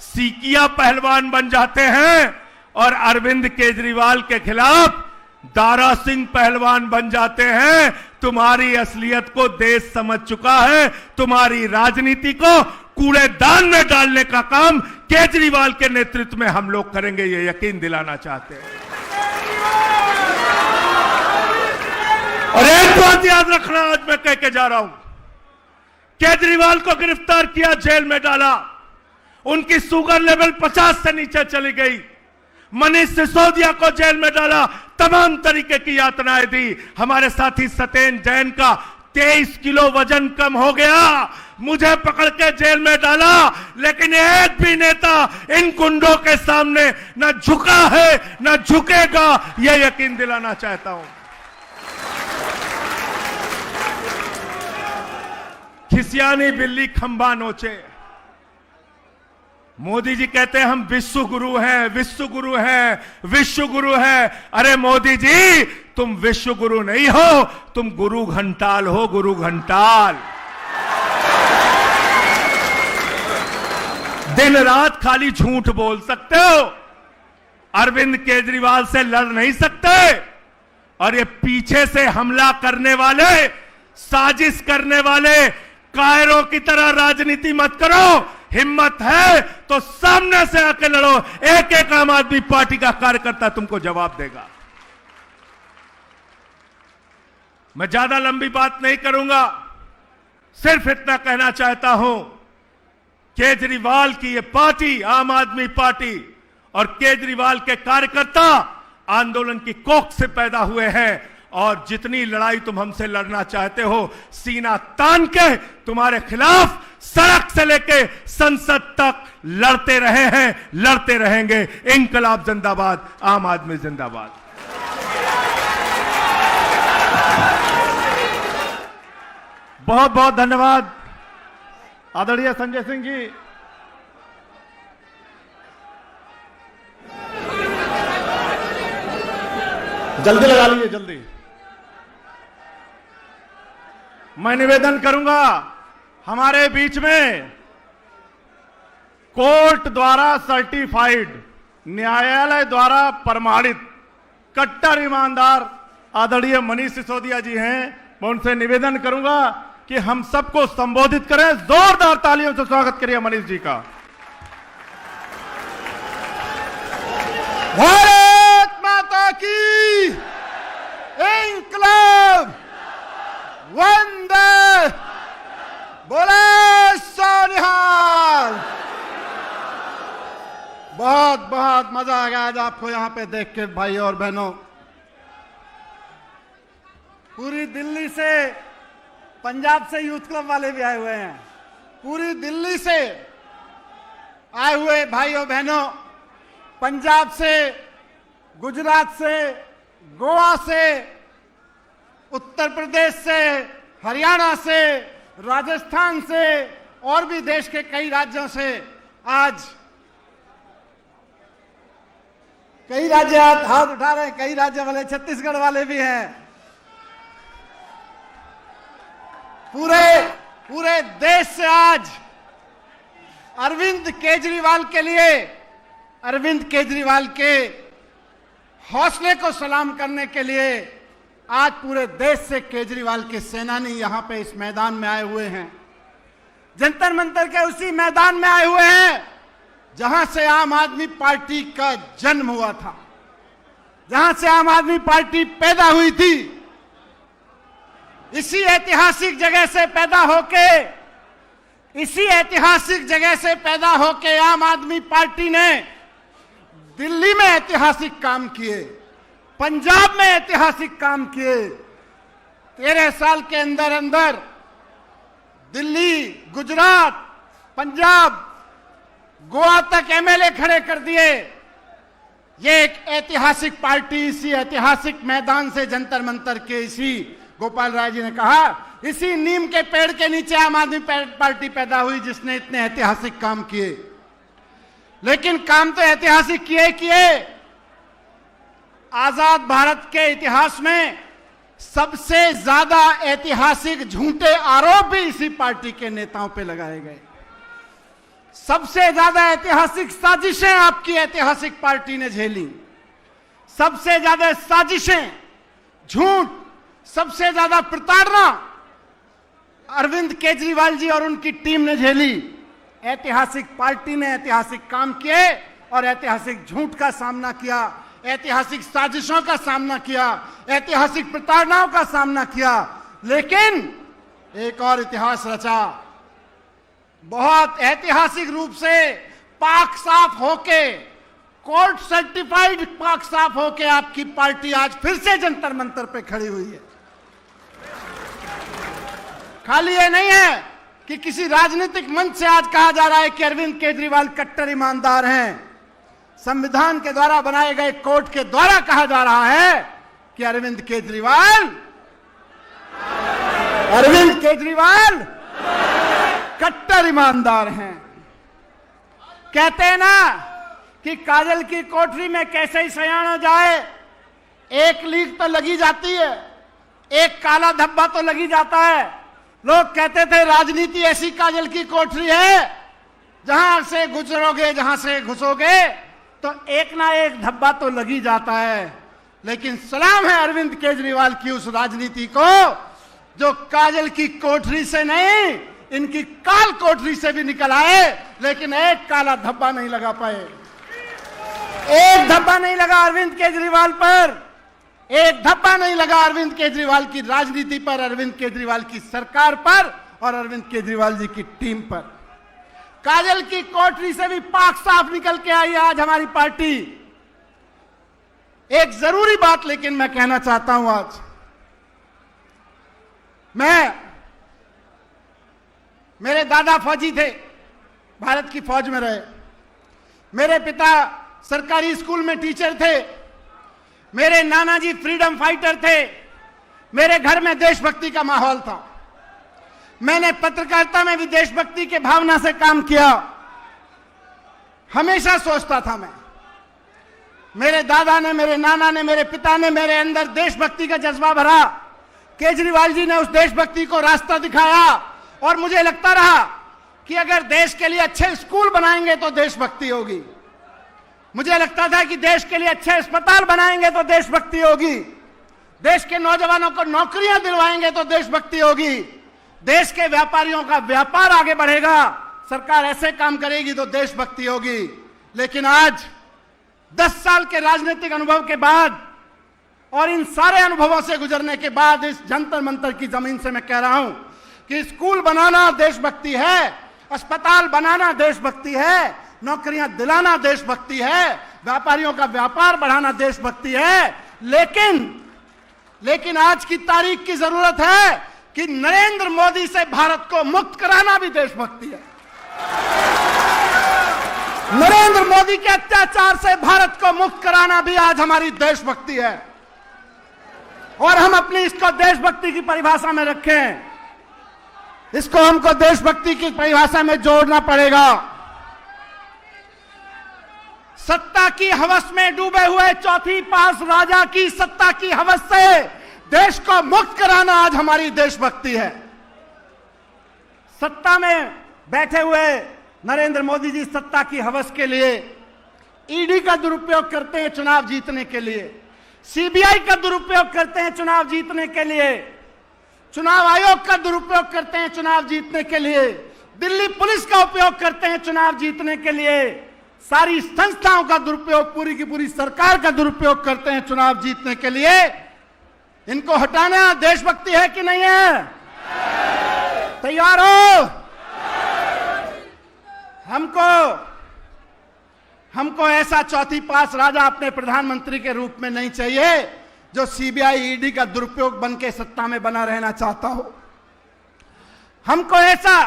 सीकिया पहलवान बन जाते हैं और अरविंद केजरीवाल के खिलाफ दारा सिंह पहलवान बन जाते हैं। तुम्हारी असलियत को देश समझ चुका है, तुम्हारी राजनीति को कूड़ेदान में डालने का काम केजरीवाल के नेतृत्व में हम लोग करेंगे, ये यकीन दिलाना चाहते हैं। और एक बात याद रखना, आज मैं कह के जा रहा हूं, केजरीवाल को गिरफ्तार किया, जेल में डाला, उनकी शुगर लेवल 50 से नीचे चली गई। मनीष सिसोदिया को जेल में डाला, तमाम तरीके की यातनाएं दी। हमारे साथी सत्येंद्र जैन का 23 किलो वजन कम हो गया, मुझे पकड़ के जेल में डाला, लेकिन एक भी नेता इन गुंडों के सामने न झुका है न झुकेगा, यह यकीन दिलाना चाहता हूं। खिसियानी बिल्ली खंबा नोचे। मोदी जी कहते हैं हम विश्व गुरु हैं, विश्व गुरु हैं, विश्व गुरु हैं। अरे मोदी जी, तुम विश्व गुरु नहीं हो, तुम गुरु घंटाल हो, गुरु घंटाल। दिन रात खाली झूठ बोल सकते हो, अरविंद केजरीवाल से लड़ नहीं सकते। और ये पीछे से हमला करने वाले, साजिश करने वाले कायरों की तरह राजनीति मत करो। हिम्मत है तो सामने से आके लड़ो, एक एक आम आदमी पार्टी का कार्यकर्ता तुमको जवाब देगा। मैं ज्यादा लंबी बात नहीं करूंगा, सिर्फ इतना कहना चाहता हूं, केजरीवाल की ये पार्टी, आम आदमी पार्टी और केजरीवाल के कार्यकर्ता आंदोलन की कोख से पैदा हुए हैं। और जितनी लड़ाई तुम हमसे लड़ना चाहते हो, सीना तान के तुम्हारे खिलाफ सड़क से लेके संसद तक लड़ते रहे हैं, लड़ते रहेंगे। इंकलाब जिंदाबाद, आम आदमी जिंदाबाद। बहुत बहुत धन्यवाद आदरणीय संजय सिंह जी। जल्दी लगा लीजिए, जल्दी। मैं निवेदन करूंगा, हमारे बीच में कोर्ट द्वारा सर्टिफाइड, न्यायालय द्वारा प्रमाणित कट्टर ईमानदार आदरणीय मनीष सिसोदिया जी हैं। मैं उनसे निवेदन करूंगा कि हम सबको संबोधित करें। जोरदार तालियों से स्वागत करिए मनीष जी का। भारत माता की इंकलाब, वंदे, बोले सोनिहाल। बहुत बहुत मजा आ गया आज आपको यहां पे देख के भाई और बहनों। पूरी दिल्ली से, पंजाब से यूथ क्लब वाले भी आए हुए हैं, पूरी दिल्ली से आए हुए भाइयों बहनों, पंजाब से, गुजरात से, गोवा से, उत्तर प्रदेश से, हरियाणा से, राजस्थान से और भी देश के कई राज्यों से आज कई राज्य हाथ उठा रहे हैं, कई राज्य वाले, छत्तीसगढ़ वाले भी हैं। पूरे देश से आज अरविंद केजरीवाल के लिए, अरविंद केजरीवाल के हौसले को सलाम करने के लिए आज पूरे देश से केजरीवाल के सेनानी यहां पे इस मैदान में आए हुए हैं। जंतर मंतर के उसी मैदान में आए हुए हैं जहां से आम आदमी पार्टी का जन्म हुआ था, जहां से आम आदमी पार्टी पैदा हुई थी। इसी ऐतिहासिक जगह से पैदा होके, इसी ऐतिहासिक जगह से पैदा होके आम आदमी पार्टी ने दिल्ली में ऐतिहासिक काम किए, पंजाब में ऐतिहासिक काम किए। 13 साल के अंदर अंदर दिल्ली, गुजरात, पंजाब, गोवा तक एमएलए खड़े कर दिए। ये एक ऐतिहासिक पार्टी इसी ऐतिहासिक मैदान से, जंतर मंतर के, इसी गोपाल राय जी ने कहा, इसी नीम के पेड़ के नीचे आम आदमी पार्टी पैदा हुई जिसने इतने ऐतिहासिक काम किए। लेकिन काम तो ऐतिहासिक किए। आजाद भारत के इतिहास में सबसे ज्यादा ऐतिहासिक झूठे आरोप भी इसी पार्टी के नेताओं पे लगाए गए। सबसे ज्यादा ऐतिहासिक साजिशें आपकी ऐतिहासिक पार्टी ने झेली। सबसे ज्यादा साजिशें, झूठ, सबसे ज्यादा प्रताड़ना अरविंद केजरीवाल जी और उनकी टीम ने झेली। ऐतिहासिक पार्टी ने ऐतिहासिक काम किए और ऐतिहासिक झूठ का सामना किया, ऐतिहासिक साजिशों का सामना किया, ऐतिहासिक प्रताड़नाओं का सामना किया। लेकिन एक और इतिहास रचा, बहुत ऐतिहासिक रूप से पाक साफ होके, कोर्ट सर्टिफाइड पाक साफ होके आपकी पार्टी आज फिर से जंतर मंतर पे खड़ी हुई है। खाली ये नहीं है कि किसी राजनीतिक मंच से आज कहा जा रहा है कि अरविंद केजरीवाल कट्टर ईमानदार हैं। संविधान के द्वारा बनाए गए कोर्ट के द्वारा कहा जा रहा है कि अरविंद केजरीवाल कट्टर ईमानदार हैं। कहते हैं ना कि काजल की कोठरी में कैसे ही सयान हो जाए, एक लीक तो लगी जाती है, एक काला धब्बा तो लगी जाता है। लोग कहते थे राजनीति ऐसी काजल की कोठरी है, जहां से गुजरोगे, जहां से घुसोगे तो एक ना एक धब्बा तो लगी जाता है। लेकिन सलाम है अरविंद केजरीवाल की उस राजनीति को जो काजल की कोठरी से नहीं, इनकी काल कोठरी से भी निकल आए, लेकिन एक काला धब्बा नहीं लगा पाए। एक धब्बा नहीं लगा अरविंद केजरीवाल पर, एक धब्बा नहीं लगा अरविंद केजरीवाल की राजनीति पर, अरविंद केजरीवाल की सरकार पर और अरविंद केजरीवाल जी की टीम पर। काजल की कोठरी से भी पाक साफ निकल के आई आज हमारी पार्टी। एक जरूरी बात लेकिन मैं कहना चाहता हूं आज। मेरे दादा फौजी थे, भारत की फौज में रहे। मेरे पिता सरकारी स्कूल में टीचर थे। मेरे नाना जी फ्रीडम फाइटर थे। मेरे घर में देशभक्ति का माहौल था। मैंने पत्रकारिता में भी देशभक्ति के भावना से काम किया। हमेशा सोचता था मैं, मेरे दादा ने, मेरे नाना ने, मेरे पिता ने मेरे अंदर देशभक्ति का जज्बा भरा। केजरीवाल जी ने उस देशभक्ति को रास्ता दिखाया और मुझे लगता रहा कि अगर देश के लिए अच्छे स्कूल बनाएंगे तो देशभक्ति होगी। मुझे लगता था कि देश के लिए अच्छे अस्पताल बनाएंगे तो देशभक्ति होगी। देश के नौजवानों को नौकरियां दिलवाएंगे तो देशभक्ति होगी। देश के व्यापारियों का व्यापार आगे बढ़ेगा, सरकार ऐसे काम करेगी तो देशभक्ति होगी। लेकिन आज 10 साल के राजनीतिक अनुभव के बाद और इन सारे अनुभवों से गुजरने के बाद इस जंतर मंतर की जमीन से मैं कह रहा हूं कि स्कूल बनाना देशभक्ति है, अस्पताल बनाना देशभक्ति है, नौकरियां दिलाना देशभक्ति है, व्यापारियों का व्यापार बढ़ाना देशभक्ति है। लेकिन आज की तारीख की जरूरत है कि नरेंद्र मोदी से भारत को मुक्त कराना भी देशभक्ति है। नरेंद्र मोदी के अत्याचार से भारत को मुक्त कराना भी आज हमारी देशभक्ति है। और हम अपनी इसको देशभक्ति की परिभाषा में रखें, इसको हमको देशभक्ति की परिभाषा में जोड़ना पड़ेगा। सत्ता की हवस में डूबे हुए चौथी पास राजा की सत्ता की हवस से देश को मुक्त कराना आज हमारी देशभक्ति है। सत्ता में बैठे हुए नरेंद्र मोदी जी सत्ता की हवस के लिए ईडी का दुरुपयोग करते हैं चुनाव जीतने के लिए, सीबीआई का दुरुपयोग करते हैं चुनाव जीतने के लिए, चुनाव आयोग का दुरुपयोग करते हैं चुनाव जीतने के लिए, दिल्ली पुलिस का उपयोग करते हैं चुनाव जीतने के लिए, सारी संस्थाओं का दुरुपयोग, पूरी की पूरी सरकार का दुरुपयोग करते हैं चुनाव जीतने के लिए। इनको हटाना देशभक्ति है कि नहीं है? तैयार हो? हमको ऐसा चौथी पास राजा अपने प्रधानमंत्री के रूप में नहीं चाहिए जो सीबीआई ईडी का दुरुपयोग बन के सत्ता में बना रहना चाहता हो। हमको ऐसा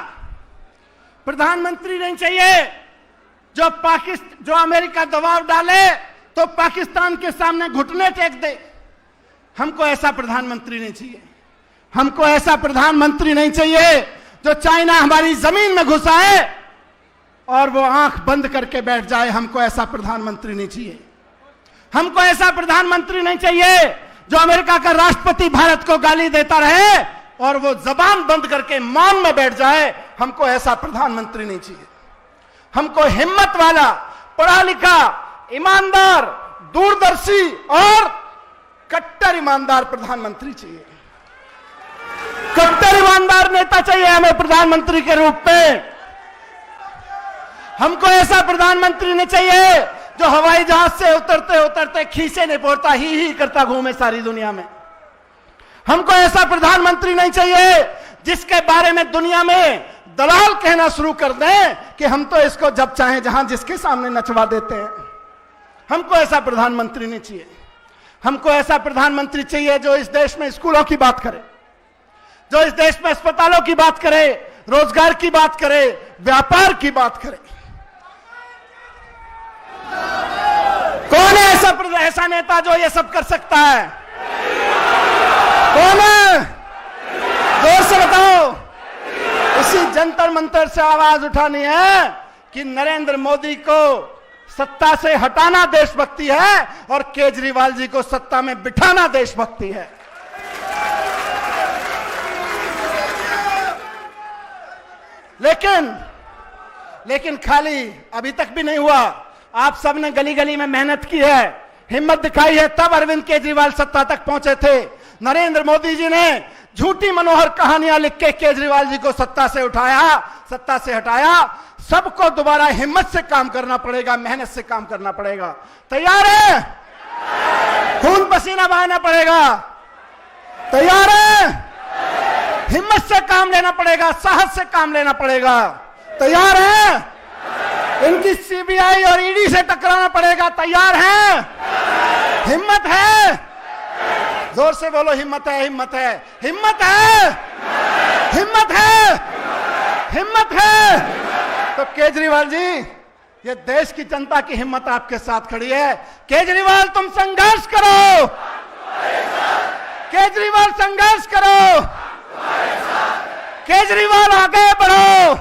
प्रधानमंत्री नहीं चाहिए जो अमेरिका दबाव डाले तो पाकिस्तान के सामने घुटने टेक दे। हमको ऐसा प्रधानमंत्री नहीं चाहिए। हमको ऐसा प्रधानमंत्री नहीं चाहिए जो चाइना हमारी जमीन में घुसा है और वो आंख बंद करके बैठ जाए। हमको ऐसा प्रधानमंत्री नहीं चाहिए। हमको ऐसा प्रधानमंत्री नहीं चाहिए जो अमेरिका का राष्ट्रपति भारत को गाली देता रहे और वो जबान बंद करके मौन में बैठ जाए। हमको ऐसा प्रधानमंत्री नहीं चाहिए। हमको हिम्मत वाला, पढ़ा लिखा, ईमानदार, दूरदर्शी और कट्टर ईमानदार प्रधानमंत्री चाहिए। कट्टर ईमानदार नेता चाहिए हमें प्रधानमंत्री के रूप में। हमको ऐसा प्रधानमंत्री नहीं चाहिए जो हवाई जहाज से उतरते उतरते खीसे नहीं पोड़ता, ही करता घूमे सारी दुनिया में। हमको ऐसा प्रधानमंत्री नहीं चाहिए जिसके बारे में दुनिया में दलाल कहना शुरू कर दें कि हम तो इसको जब चाहें जहां जिसके सामने नचवा देते हैं। हमको ऐसा प्रधानमंत्री नहीं चाहिए। हमको ऐसा प्रधानमंत्री चाहिए जो इस देश में स्कूलों की बात करे, जो इस देश में अस्पतालों की बात करे, रोजगार की बात करे, व्यापार की बात करे। कौन है ऐसा नेता जो ये सब कर सकता है? कौन है? जोर से बताओ। इसी जंतर मंतर से आवाज उठानी है कि नरेंद्र मोदी को सत्ता से हटाना देशभक्ति है और केजरीवाल जी को सत्ता में बिठाना देशभक्ति है। लेकिन खाली अभी तक भी नहीं हुआ। आप सबने गली गली में मेहनत की है, हिम्मत दिखाई है, तब अरविंद केजरीवाल सत्ता तक पहुंचे थे। नरेंद्र मोदी जी ने झूठी मनोहर कहानियां लिख के केजरीवाल जी को सत्ता से हटाया। सबको दोबारा हिम्मत से काम करना पड़ेगा, मेहनत से काम करना पड़ेगा। तैयार है? खून पसीना बहाना पड़ेगा। तैयार है? हिम्मत से काम लेना पड़ेगा, साहस से काम लेना पड़ेगा। तैयार है? इनकी सीबीआई और ईडी से टकराना पड़ेगा। तैयार है? हिम्मत है? जोर से बोलो, हिम्मत है, हिम्मत है, हिम्मत है, हिम्मत है, हिम्मत है। तो केजरीवाल जी, ये देश की जनता की हिम्मत आपके साथ खड़ी है। केजरीवाल तुम संघर्ष करो, केजरीवाल संघर्ष करो, केजरीवाल आगे बढ़ो,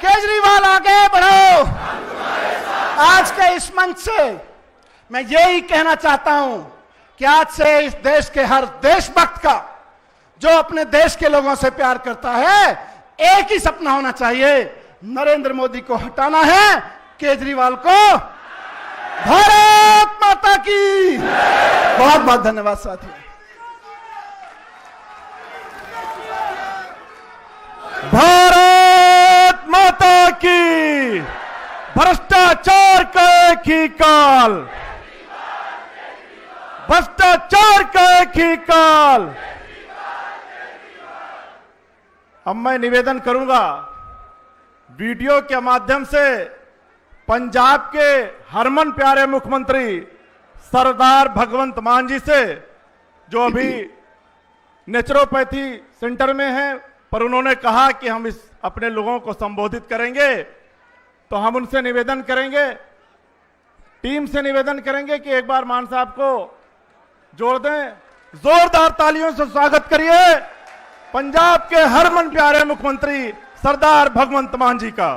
केजरीवाल आगे बढ़ो। आज के इस मंच से मैं यही कहना चाहता हूं कि आज से इस देश के हर देशभक्त का, जो अपने देश के लोगों से प्यार करता है, एक ही सपना होना चाहिए, नरेंद्र मोदी को हटाना है, केजरीवाल को। भारत माता की बहुत बहुत धन्यवाद साथियों। भारत माता की। भ्रष्टाचार का एक ही काल, भ्रष्टाचार का एक ही काल। अब मैं निवेदन करूंगा वीडियो के माध्यम से पंजाब के हरमन प्यारे मुख्यमंत्री सरदार भगवंत मान जी से, जो अभी नेचुरोपैथी सेंटर में हैं, पर उन्होंने कहा कि हम इस अपने लोगों को संबोधित करेंगे, तो हम उनसे निवेदन करेंगे, टीम से निवेदन करेंगे कि एक बार मान साहब को जोड़ दें। जोरदार तालियों से स्वागत करिए पंजाब के हरमन प्यारे मुख्यमंत्री सरदार भगवंत मान जी का।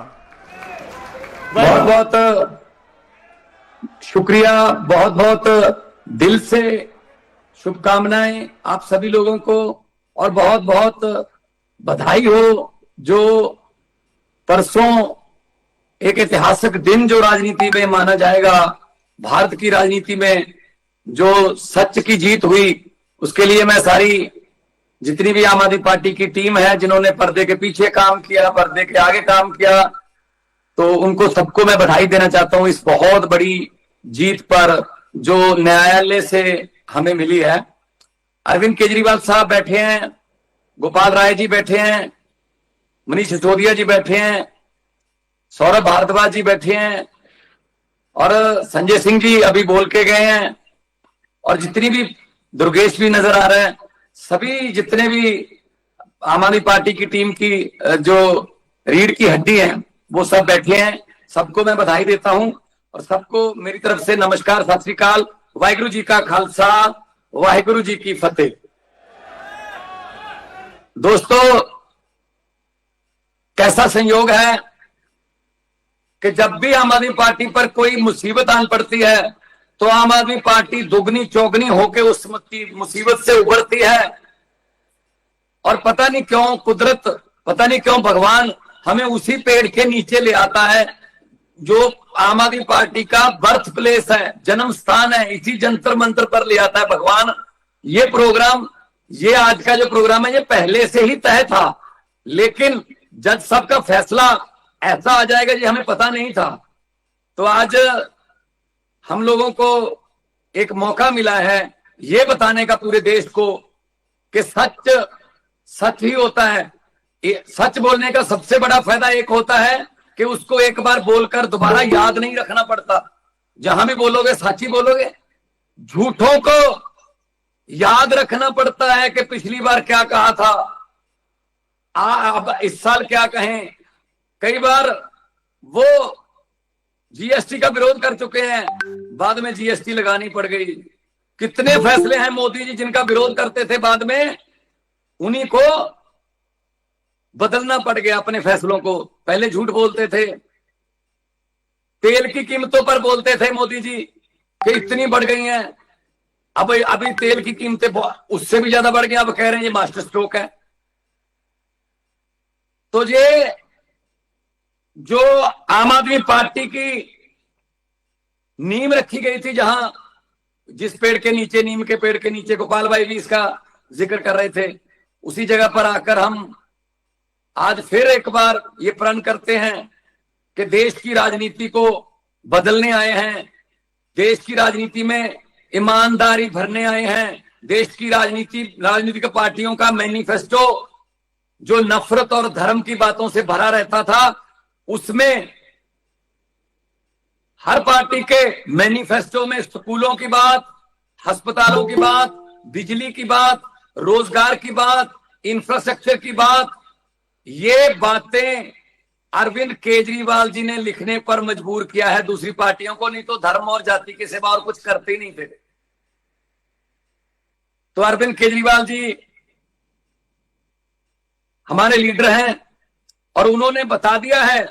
बहुत बहुत शुक्रिया, बहुत बहुत दिल से शुभकामनाएं आप सभी लोगों को, और बहुत बहुत बधाई हो जो परसों एक ऐतिहासिक दिन जो राजनीति में माना जाएगा, भारत की राजनीति में जो सच की जीत हुई, उसके लिए मैं सारी जितनी भी आम आदमी पार्टी की टीम है जिन्होंने पर्दे के पीछे काम किया, पर्दे के आगे काम किया, तो उनको सबको मैं बधाई देना चाहता हूं इस बहुत बड़ी जीत पर जो न्यायालय से हमें मिली है। अरविंद केजरीवाल साहब बैठे हैं, गोपाल राय जी बैठे हैं, मनीष सिसोदिया जी बैठे हैं, सौरभ भारद्वाज जी बैठे हैं, और संजय सिंह जी अभी बोल के गए हैं, और जितनी भी दुर्गेश भी नजर आ रहे हैं, सभी जितने भी आम आदमी पार्टी की टीम की जो रीढ़ की हड्डी है वो सब बैठे हैं। सबको मैं बधाई देता हूं और सबको मेरी तरफ से नमस्कार, सत श्री अकाल, वाहिगुरु जी का खालसा, वाहिगुरु जी की फतेह। दोस्तों, कैसा संयोग है कि जब भी आम आदमी पार्टी पर कोई मुसीबत आन पड़ती है तो आम आदमी पार्टी दुगनी चौगनी होकर उस मुसीबत से उभरती है, और पता नहीं क्यों कुदरत, पता नहीं क्यों भगवान हमें उसी पेड़ के नीचे ले आता है जो आम आदमी पार्टी का बर्थ प्लेस है, जन्म स्थान है, इसी जंतर मंत्र पर ले आता है भगवान। ये प्रोग्राम, ये आज का जो प्रोग्राम है, ये पहले से ही तय था, लेकिन जज साहब का फैसला ऐसा आ जाएगा जी हमें पता नहीं था। तो आज हम लोगों को एक मौका मिला है ये बताने का पूरे देश को कि सच सच ही होता है। सच बोलने का सबसे बड़ा फायदा एक होता है कि उसको एक बार बोलकर दोबारा याद नहीं रखना पड़ता। जहां भी बोलोगे सच ही बोलोगे। झूठों को याद रखना पड़ता है कि पिछली बार क्या कहा था, अब इस साल क्या कहें। कई बार वो जीएसटी का विरोध कर चुके हैं, बाद में जीएसटी लगानी पड़ गई। कितने फैसले हैं मोदी जी जिनका विरोध करते थे, बाद में उन्हीं को बदलना पड़ गया अपने फैसलों को। पहले झूठ बोलते थे, तेल की कीमतों पर बोलते थे मोदी जी कि इतनी बढ़ गई हैं, अब अभी तेल की कीमतें उससे भी ज्यादा बढ़ गई, अब कह रहे हैं ये मास्टर स्ट्रोक है। तो ये जो आम आदमी पार्टी की नींव रखी गई थी, जहां जिस पेड़ के नीचे, नीम के पेड़ के नीचे गोपाल भाई भी इसका जिक्र कर रहे थे, उसी जगह पर आकर हम आज फिर एक बार ये प्रण करते हैं कि देश की राजनीति को बदलने आए हैं, देश की राजनीति में ईमानदारी भरने आए हैं। देश की राजनीतिक पार्टियों का मैनिफेस्टो जो नफरत और धर्म की बातों से भरा रहता था, उसमें हर पार्टी के मैनिफेस्टो में स्कूलों की बात, अस्पतालों की बात, बिजली की बात, रोजगार की बात, इंफ्रास्ट्रक्चर की बात, ये बातें अरविंद केजरीवाल जी ने लिखने पर मजबूर किया है दूसरी पार्टियों को। नहीं तो धर्म और जाति के सिवा और कुछ करते ही नहीं थे। तो अरविंद केजरीवाल जी हमारे लीडर हैं और उन्होंने बता दिया है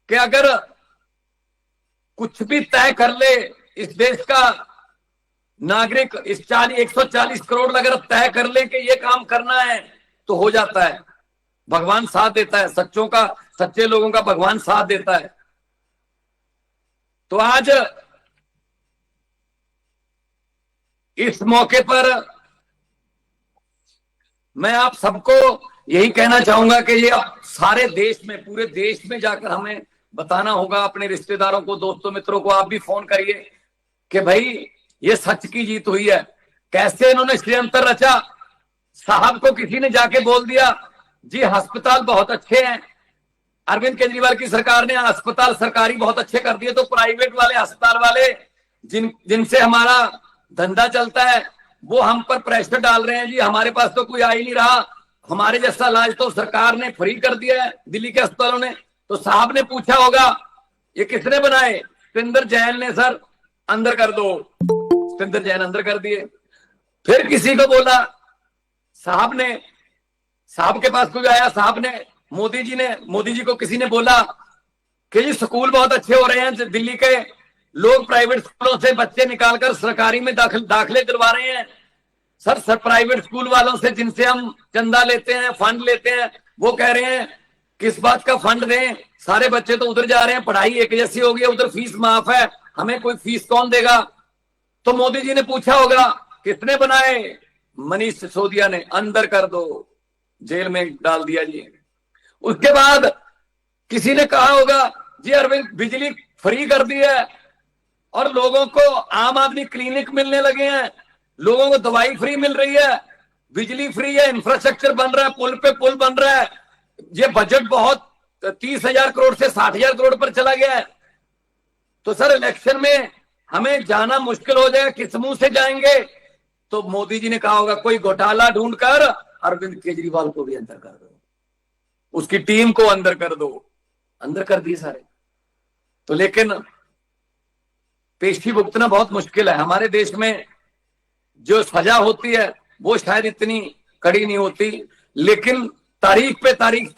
कि अगर कुछ भी तय कर ले इस देश का नागरिक, इस 140 करोड़ अगर तय कर ले कि ये काम करना है तो हो जाता है। भगवान साथ देता है, सच्चे लोगों का भगवान साथ देता है। तो आज इस मौके पर मैं आप सबको यही कहना चाहूंगा कि ये सारे देश में, पूरे देश में जाकर हमें बताना होगा, अपने रिश्तेदारों को, दोस्तों, मित्रों को आप भी फोन करिए कि भाई ये सच की जीत हुई है। कैसे इन्होंने षड्यंत्र रचा। साहब को किसी ने जाके बोल दिया जी अस्पताल बहुत अच्छे हैं, अरविंद केजरीवाल की सरकार ने अस्पताल सरकारी बहुत अच्छे कर दिए, तो प्राइवेट वाले अस्पताल वाले जिनसे हमारा धंधा चलता है वो हम पर प्रेशर डाल रहे हैं जी, हमारे पास तो कोई आ ही नहीं रहा, हमारे जैसा इलाज तो सरकार ने फ्री कर दिया है दिल्ली के अस्पतालों ने। तो साहब ने पूछा होगा ये किसने बनाए, सतेंद्र जैन ने, सर अंदर कर दो। सतेंद्र जैन अंदर कर दिए। फिर किसी को बोला, साहब के पास कोई आया, साहब ने मोदी जी को किसी ने बोला कि जी स्कूल बहुत अच्छे हो रहे हैं दिल्ली के, लोग प्राइवेट स्कूलों से बच्चे निकालकर सरकारी में दाखिले दिलवा रहे हैं। सर प्राइवेट स्कूल वालों से जिनसे हम चंदा लेते हैं, फंड लेते हैं, वो कह रहे हैं किस बात का फंड दें, सारे बच्चे तो उधर जा रहे हैं, पढ़ाई एक जैसी हो गई, उधर फीस माफ है, हमें कोई फीस कौन देगा। तो मोदी जी ने पूछा होगा किसने बनाए, मनीष सिसोदिया ने, अंदर कर दो, जेल में डाल दिया जी। उसके बाद किसी ने कहा होगा जी अरविंद बिजली फ्री कर दी है और लोगों को आम आदमी क्लिनिक मिलने लगे हैं, लोगों को दवाई फ्री मिल रही है, बिजली फ्री है, इंफ्रास्ट्रक्चर बन रहा है, पुल पे पुल बन रहा है, ये बजट बहुत 30,000 करोड़ से 60,000 करोड़ पर चला गया है। तो सर इलेक्शन में हमें जाना मुश्किल हो जाए, किस मुंह से जाएंगे। तो मोदी जी ने कहा होगा कोई घोटाला ढूंढकर अरविंद केजरीवाल को भी अंदर कर दो, उसकी टीम को अंदर कर दो, अंदर कर दिए सारे। तो लेकिन पेशी भुगतना बहुत मुश्किल है। हमारे देश में जो सजा होती है वो शायद इतनी कड़ी नहीं होती, लेकिन तारीख पे तारीख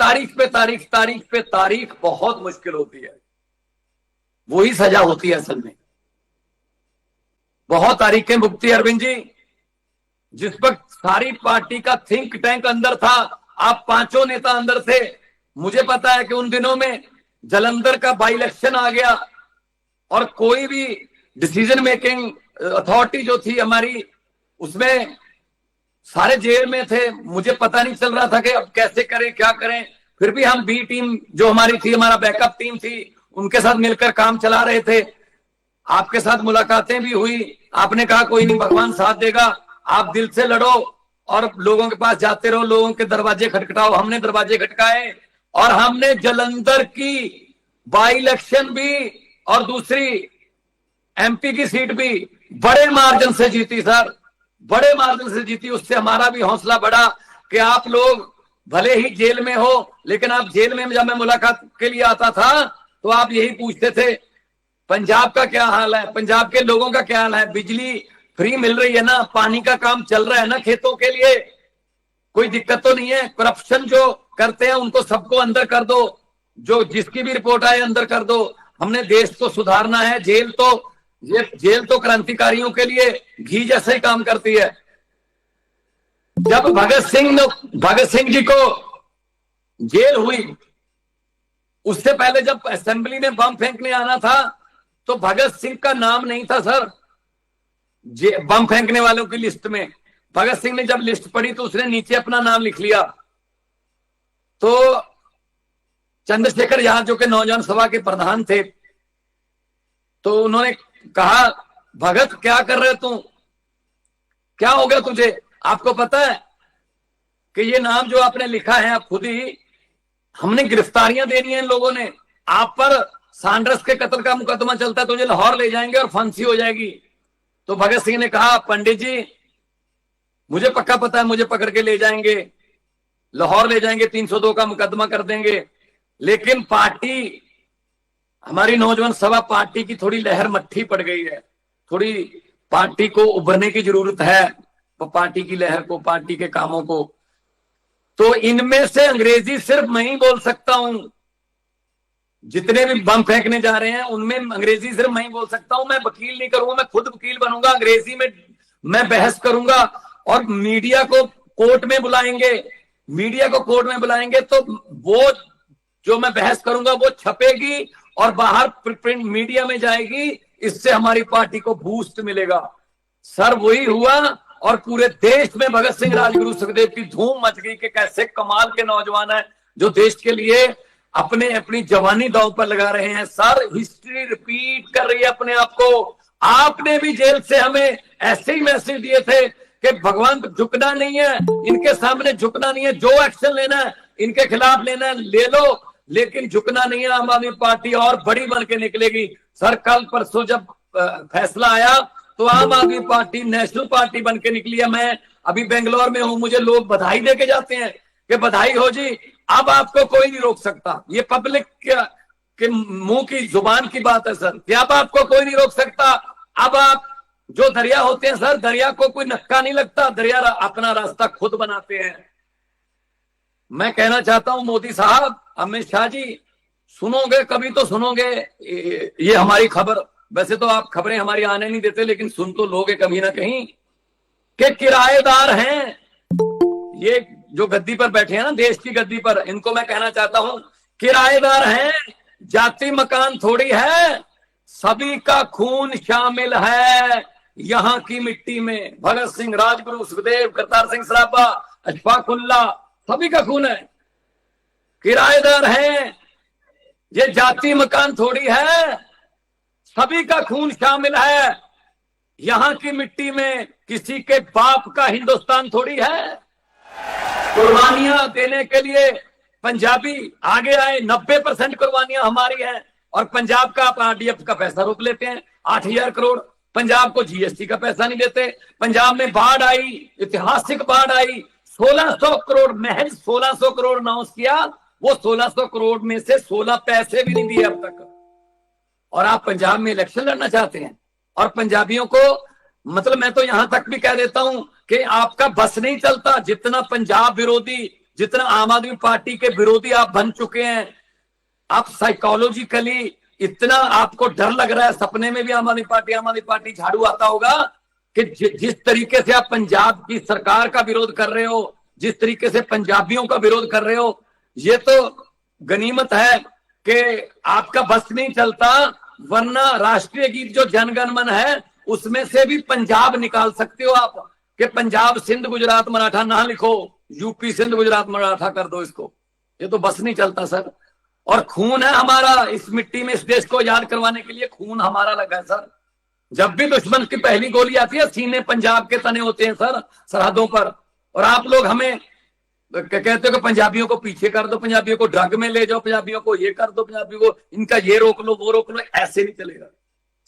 बहुत मुश्किल होती है, वही सजा होती है असल में। बहुत तारीखें भुगती अरविंद जी। जिस वक्त सारी पार्टी का थिंक टैंक अंदर था, आप 5 नेता अंदर थे, मुझे पता है कि उन दिनों में जालंधर का बाई इलेक्शन आ गया और कोई भी डिसीजन मेकिंग अथॉरिटी जो थी हमारी, उसमें सारे जेल में थे, मुझे पता नहीं चल रहा था कि अब कैसे करें, क्या करें। फिर भी हम बी टीम जो हमारी थी, हमारा बैकअप टीम थी, उनके साथ मिलकर काम चला रहे थे। आपके साथ मुलाकातें भी हुई, आपने कहा कोई नहीं भगवान साथ देगा, आप दिल से लड़ो और लोगों के पास जाते रहो, लोगों के दरवाजे खटखटाओ। हमने दरवाजे खटकाए और हमने जालंधर की बाई इलेक्शन भी और दूसरी एमपी की सीट भी बड़े मार्जिन से जीती सर, बड़े मार्जिन से जीती। उससे हमारा भी हौसला बढ़ा कि आप लोग भले ही जेल में हो, लेकिन आप जेल में जब मैं मुलाकात के लिए आता था तो आप यही पूछते थे पंजाब का क्या हाल है, पंजाब के लोगों का क्या हाल है, बिजली फ्री मिल रही है ना, पानी का काम चल रहा है ना खेतों के लिए, कोई दिक्कत तो नहीं है। करप्शन जो करते हैं उनको सबको अंदर कर दो, जो जिसकी भी रिपोर्ट आए अंदर कर दो, हमने देश को सुधारना है। जेल तो क्रांतिकारियों के लिए घी जैसे ही काम करती है। जब भगत सिंह जी को जेल हुई, उससे पहले जब असेंबली में बम फेंकने आना था तो भगत सिंह का नाम नहीं था सर बम फेंकने वालों की लिस्ट में। भगत सिंह ने जब लिस्ट पढ़ी तो उसने नीचे अपना नाम लिख लिया। तो चंद्रशेखर यादव जो कि नौजवान सभा के प्रधान थे, तो उन्होंने कहा भगत क्या कर रहे तुम, क्या हो गया तुझे, आपको पता है कि ये नाम जो आपने लिखा है आप खुद ही, हमने गिरफ्तारियां देनी है इन लोगों ने, आप पर सांड्रस के कत्ल का मुकदमा चलता है, तुझे लाहौर ले जाएंगे और फांसी हो जाएगी। तो भगत सिंह ने कहा पंडित जी मुझे पक्का पता है, मुझे पकड़ के ले जाएंगे, लाहौर ले जाएंगे, 302 का मुकदमा कर देंगे, लेकिन पार्टी, हमारी नौजवान सभा पार्टी की थोड़ी लहर मट्ठी पड़ गई है, थोड़ी पार्टी को उभरने की जरूरत है, पार्टी की लहर को, पार्टी के कामों को। तो इनमें से अंग्रेजी सिर्फ मैं ही बोल सकता हूं, जितने भी बम फेंकने जा रहे हैं उनमें अंग्रेजी सिर्फ मैं ही बोल सकता हूं। मैं वकील नहीं करूंगा, मैं खुद वकील बनूंगा, अंग्रेजी में मैं बहस करूंगा और मीडिया को कोर्ट में बुलाएंगे, मीडिया को कोर्ट में बुलाएंगे तो वो जो मैं बहस करूंगा वो छपेगी और बाहर प्रिंट मीडिया में जाएगी। इससे हमारी पार्टी को बूस्ट मिलेगा। सर वही हुआ और पूरे देश में भगत सिंह राजगुरु सुखदेव की धूम मच गई कि कैसे कमाल के नौजवान हैं जो देश के लिए अपनी जवानी दांव पर लगा रहे हैं। सर हिस्ट्री रिपीट कर रही है अपने आप को। आपने भी जेल से हमें ऐसे ही मैसेज दिए थे कि भगवान झुकना नहीं है, इनके सामने झुकना नहीं है, जो एक्शन लेना है इनके खिलाफ लेना है ले लो, लेकिन झुकना नहीं है। आम आदमी पार्टी और बड़ी बन के निकलेगी। सर कल परसों जब फैसला आया तो आम आदमी पार्टी नेशनल पार्टी बन के निकली है। मैं अभी बेंगलोर में हूं, मुझे लोग बधाई देके जाते हैं कि बधाई हो जी, अब आपको कोई नहीं रोक सकता। ये पब्लिक के मुंह की जुबान की बात है सर कि अब आपको कोई नहीं रोक सकता। अब आप जो दरिया होते हैं सर, दरिया को कोई नक्का नहीं लगता, दरिया अपना रास्ता खुद बनाते हैं। मैं कहना चाहता हूं मोदी साहब, अमित शाह जी, सुनोगे कभी तो सुनोगे ये हमारी खबर। वैसे तो आप खबरें हमारी आने नहीं देते, लेकिन सुन तो लोगे कभी ना कहीं कि किराएदार हैं ये जो गद्दी पर बैठे हैं ना, देश की गद्दी पर। इनको मैं कहना चाहता हूं किराएदार हैं, जाति मकान थोड़ी है, सभी का खून शामिल है यहां की मिट्टी में। भगत सिंह, राजगुरु, सुखदेव, करतार सिंह सराभा, अशफाक उल्लाह, सभी का खून है। किराएदार हैं, ये जाति मकान थोड़ी है, सभी का खून शामिल है यहां की मिट्टी में। किसी के बाप का हिंदुस्तान थोड़ी है। कुर्बानियां देने के लिए पंजाबी आगे आए, 90% कुर्बानियां हमारी हैं। और पंजाब का आप आरडीएफ का पैसा रोक लेते हैं 8000 करोड़। पंजाब को जीएसटी का पैसा नहीं देते। पंजाब में बाढ़ आई, ऐतिहासिक बाढ़ आई, 1600 करोड़, महज 1600 करोड़ अनाउंस किया। वो 1600 करोड़ में से 16 पैसे भी नहीं दिए अब तक। और आप पंजाब में इलेक्शन लड़ना चाहते हैं। और पंजाबियों को, मतलब मैं तो यहां तक भी कह देता हूं कि आपका बस नहीं चलता। जितना पंजाब विरोधी, जितना आम आदमी पार्टी के विरोधी आप बन चुके हैं, आप साइकोलॉजिकली इतना आपको डर लग रहा है। सपने में भी आम आदमी पार्टी झाड़ू आता होगा कि जिस तरीके से आप पंजाब की सरकार का विरोध कर रहे हो, जिस तरीके से पंजाबियों का विरोध कर रहे हो, ये तो गनीमत है कि आपका बस नहीं चलता। वरना राष्ट्रीय गीत जो जनगण मन है उसमें से भी पंजाब निकाल सकते हो आप कि पंजाब सिंध गुजरात मराठा ना लिखो, यूपी सिंध गुजरात मराठा कर दो इसको। ये तो बस नहीं चलता सर। और खून है हमारा इस मिट्टी में, इस देश को आजाद करवाने के लिए खून हमारा लगा है सर। जब भी दुश्मन की पहली गोली आती है, सीने पंजाब के तने होते हैं सर सरहदों पर। और आप लोग हमें कहते हो कि पंजाबियों को पीछे कर दो, पंजाबियों को ड्रग में ले जाओ, पंजाबियों को ये कर दो, पंजाबियों को इनका ये रोक लो, वो रोक लो। ऐसे नहीं चलेगा।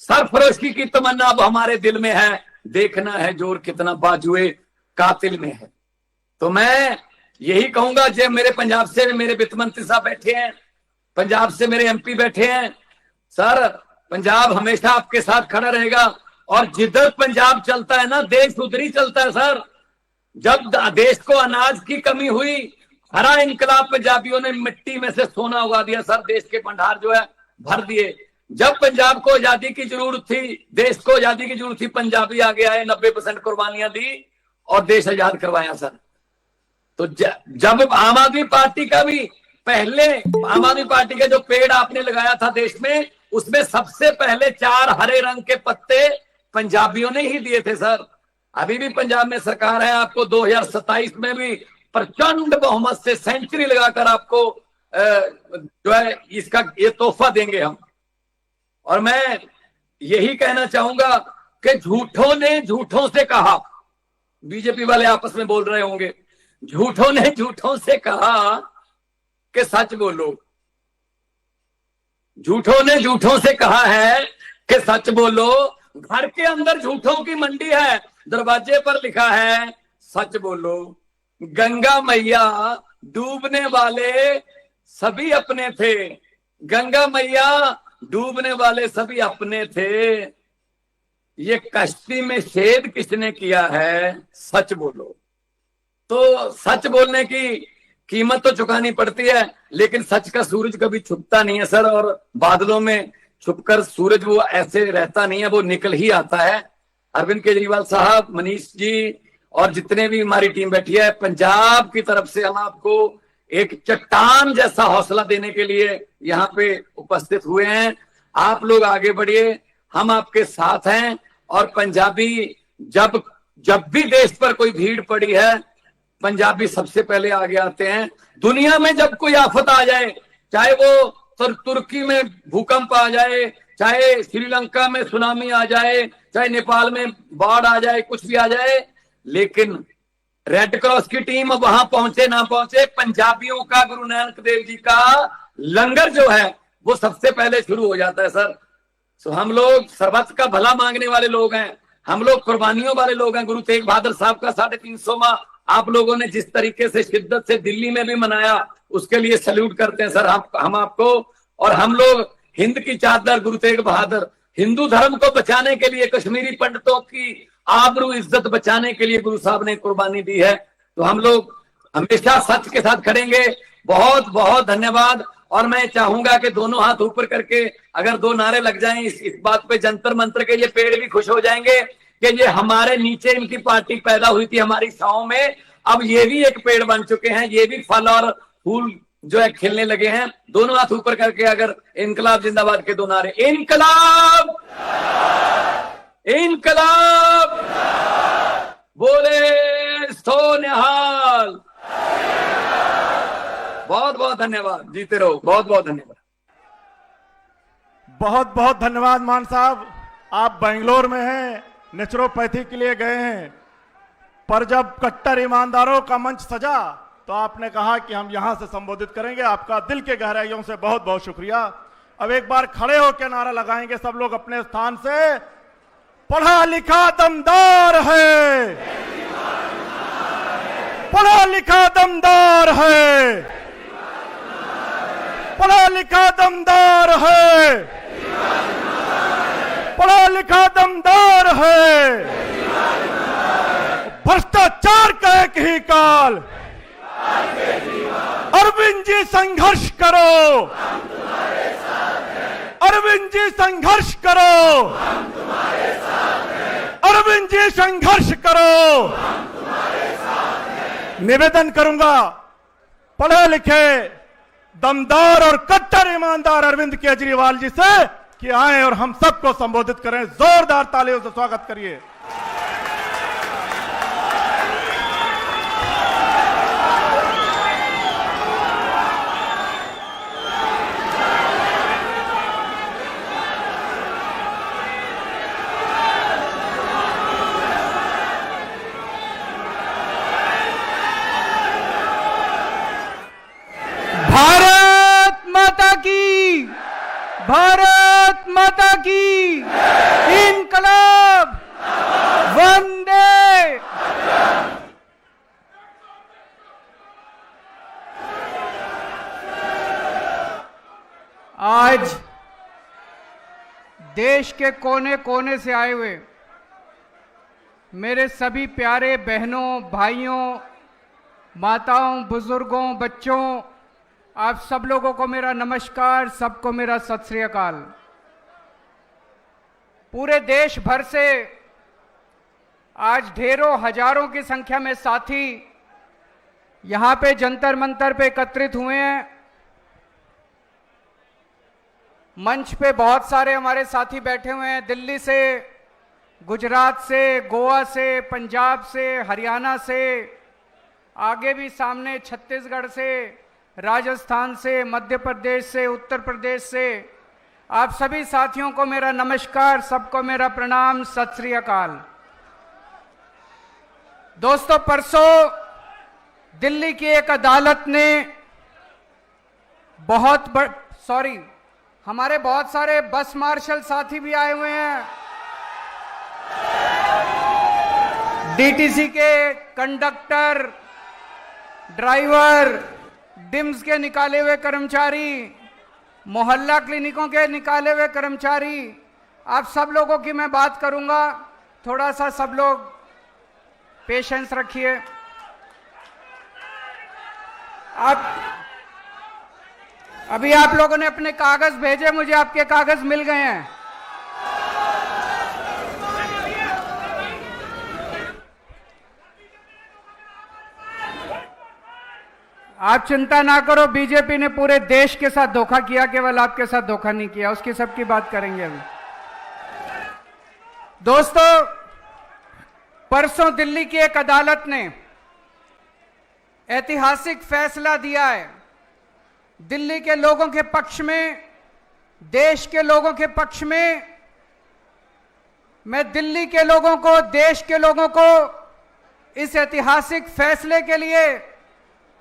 सरफरोशी की तमन्ना अब हमारे दिल में है, देखना है जोर कितना बाजुए कातिल में है। तो मैं यही कहूंगा, जब मेरे पंजाब से मेरे वित्त मंत्री साहब बैठे हैं, पंजाब से मेरे एमपी बैठे हैं, सर पंजाब हमेशा आपके साथ खड़ा रहेगा। और जिधर पंजाब चलता है ना, देश उधर ही चलता है सर। जब देश को अनाज की कमी हुई, हरा इनकलाब पंजाबियों ने मिट्टी में से सोना उगा दिया सर, देश के भंडार जो है भर दिए। जब पंजाब को आजादी की जरूरत थी, देश को आजादी की जरूरत थी, पंजाबी आगे आए, 90% कुर्बानियां दी और देश आजाद करवाया सर। तो जब आम आदमी पार्टी का भी, पहले आम आदमी पार्टी का जो पेड़ आपने लगाया था देश में, उसमें सबसे पहले 4 हरे रंग के पत्ते पंजाबियों ने ही दिए थे सर। अभी भी पंजाब में सरकार है, आपको 2027 में भी प्रचंड बहुमत से सेंचुरी लगाकर आपको जो है इसका ये तोहफा देंगे हम। और मैं यही कहना चाहूंगा कि झूठों ने झूठों से कहा, बीजेपी वाले आपस में बोल रहे होंगे, झूठों ने झूठों से कहा कि सच बोलो। झूठों ने झूठों से कहा है कि सच बोलो। घर के अंदर झूठों की मंडी है, दरवाजे पर लिखा है सच बोलो। गंगा मैया डूबने वाले सभी अपने थे, गंगा मैया डूबने वाले सभी अपने थे। ये कश्ती में छेद किसने किया है, सच बोलो। तो सच बोलने की कीमत तो चुकानी पड़ती है, लेकिन सच का सूरज कभी छुपता नहीं है सर। और बादलों में छुपकर सूरज वो ऐसे रहता नहीं है, वो निकल ही आता है। अरविंद केजरीवाल साहब, मनीष जी और जितने भी हमारी टीम बैठी है, पंजाब की तरफ से हम आपको एक चट्टान जैसा हौसला देने के लिए यहाँ पे उपस्थित हुए हैं। आप लोग आगे बढ़िए, हम आपके साथ हैं। और पंजाबी जब भी देश पर कोई भीड़ पड़ी है, पंजाबी सबसे पहले आगे आते हैं। दुनिया में जब कोई आफत आ जाए, चाहे वो तुर्की में भूकंप आ जाए, चाहे श्रीलंका में सुनामी आ जाए, चाहे नेपाल में बाढ़ आ जाए, कुछ भी आ जाए, लेकिन रेड क्रॉस की टीम वहां पहुंचे ना पहुंचे, पंजाबियों का गुरु नानक देव जी का लंगर जो है वो सबसे पहले शुरू हो जाता है सर। तो हम लोग सर्वत्र का भला मांगने वाले लोग हैं, हम लोग कुर्बानियों वाले लोग हैं। गुरु तेग बहादुर साहब का 350वां आप लोगों ने जिस तरीके से शिद्दत से दिल्ली में भी मनाया, उसके लिए सैल्यूट करते हैं सर हम आपको। और हम लोग हिंद की चादर गुरु तेग बहादुर, हिंदू धर्म को बचाने के लिए, कश्मीरी पंडितों की आबरू इज्जत बचाने के लिए गुरु साहब ने कुर्बानी दी है। तो हम लोग हमेशा सच के साथ खड़ेंगे। बहुत बहुत धन्यवाद। और मैं चाहूंगा कि दोनों हाथ ऊपर करके अगर 2 नारे लग जाएं इस बात पे, जंतर मंत्र के ये पेड़ भी खुश हो जाएंगे कि ये हमारे नीचे इनकी पार्टी पैदा हुई थी हमारी छांव में, अब ये भी एक पेड़ बन चुके हैं, ये भी फल और फूल जो है खिलने लगे हैं। दोनों हाथ ऊपर करके अगर इनकलाब जिंदाबाद के 2 नारे, इनकलाब इनकलाब, बोले सो निहाल। बहुत बहुत धन्यवाद, जीते रहो। बहुत बहुत धन्यवाद। बहुत बहुत धन्यवाद मान साहब। आप बेंगलोर में हैं, नेचुरोपैथी के लिए गए हैं, पर जब कट्टर ईमानदारों का मंच सजा तो आपने कहा कि हम यहां से संबोधित करेंगे। आपका दिल के गहराइयों से बहुत बहुत शुक्रिया। अब एक बार खड़े होकर नारा लगाएंगे सब लोग अपने स्थान से। पढ़ा लिखा दमदार है, पढ़ा लिखा दमदार है, पढ़ा लिखा दमदार है, पढ़ा लिखा दमदार है। भ्रष्टाचार का एक ही काल, अरविंद जी संघर्ष करो, अरविंद जी संघर्ष करो, अरविंद जी संघर्ष करो। निवेदन करूंगा पढ़े लिखे दमदार और कट्टर ईमानदार अरविंद केजरीवाल जी से कि आए और हम सबको संबोधित करें। जोरदार तालियों से स्वागत करिए। भारत माता की, भारत माता की, इनकलाब, वंदे। आज देश के कोने कोने से आए हुए मेरे सभी प्यारे बहनों, भाइयों, माताओं, बुजुर्गों, बच्चों, आप सब लोगों को मेरा नमस्कार, सबको मेरा सत श्री अकाल। पूरे देश भर से आज ढेरों हजारों की संख्या में साथी यहां पे जंतर मंतर पे एकत्रित हुए हैं। मंच पे बहुत सारे हमारे साथी बैठे हुए हैं, दिल्ली से, गुजरात से, गोवा से, पंजाब से, हरियाणा से, आगे भी सामने छत्तीसगढ़ से, राजस्थान से, मध्य प्रदेश से, उत्तर प्रदेश से। आप सभी साथियों को मेरा नमस्कार, सबको मेरा प्रणाम, सत श्री अकाल। दोस्तों, परसों दिल्ली की एक अदालत ने हमारे बहुत सारे बस मार्शल साथी भी आए हुए हैं, डीटीसी के कंडक्टर, ड्राइवर, डिम्स के निकाले हुए कर्मचारी, मोहल्ला क्लिनिकों के निकाले हुए कर्मचारी, आप सब लोगों की मैं बात करूंगा। थोड़ा सा सब लोग पेशेंस रखिए। अभी आप लोगों ने अपने कागज भेजे, मुझे आपके कागज मिल गए हैं। आप चिंता ना करो, बीजेपी ने पूरे देश के साथ धोखा किया, केवल आपके साथ धोखा नहीं किया। उसकी सबकी बात करेंगे अभी। दोस्तों, परसों दिल्ली की एक अदालत ने ऐतिहासिक फैसला दिया है। दिल्ली के लोगों के पक्ष में, देश के लोगों के पक्ष में। मैं दिल्ली के लोगों को, देश के लोगों को इस ऐतिहासिक फैसले के लिए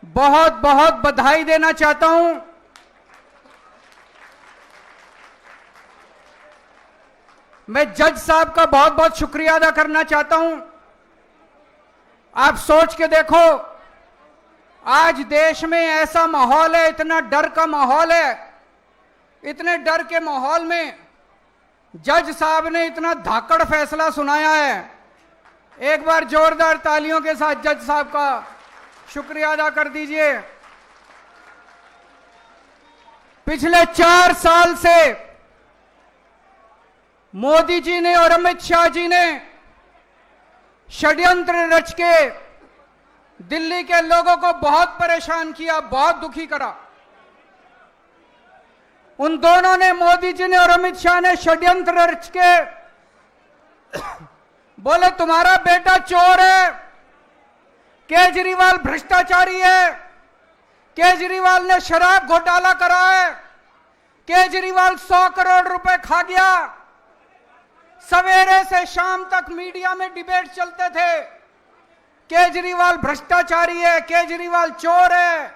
बहुत बहुत बधाई देना चाहता हूं। मैं जज साहब का बहुत बहुत शुक्रिया अदा करना चाहता हूं। आप सोच के देखो, आज देश में ऐसा माहौल है, इतना डर का माहौल है, इतने डर के माहौल में जज साहब ने इतना धाकड़ फैसला सुनाया है। एक बार जोरदार तालियों के साथ जज साहब का शुक्रिया अदा कर दीजिए। पिछले 4 साल से मोदी जी ने और अमित शाह जी ने षड्यंत्र रच के दिल्ली के लोगों को बहुत परेशान किया, बहुत दुखी करा। उन दोनों ने, मोदी जी ने और अमित शाह ने षड्यंत्र रच के बोले तुम्हारा बेटा चोर है, केजरीवाल भ्रष्टाचारी है, केजरीवाल ने शराब घोटाला करा है, केजरीवाल 100 करोड़ रुपए खा गया। सवेरे से शाम तक मीडिया में डिबेट चलते थे, केजरीवाल भ्रष्टाचारी है, केजरीवाल चोर है।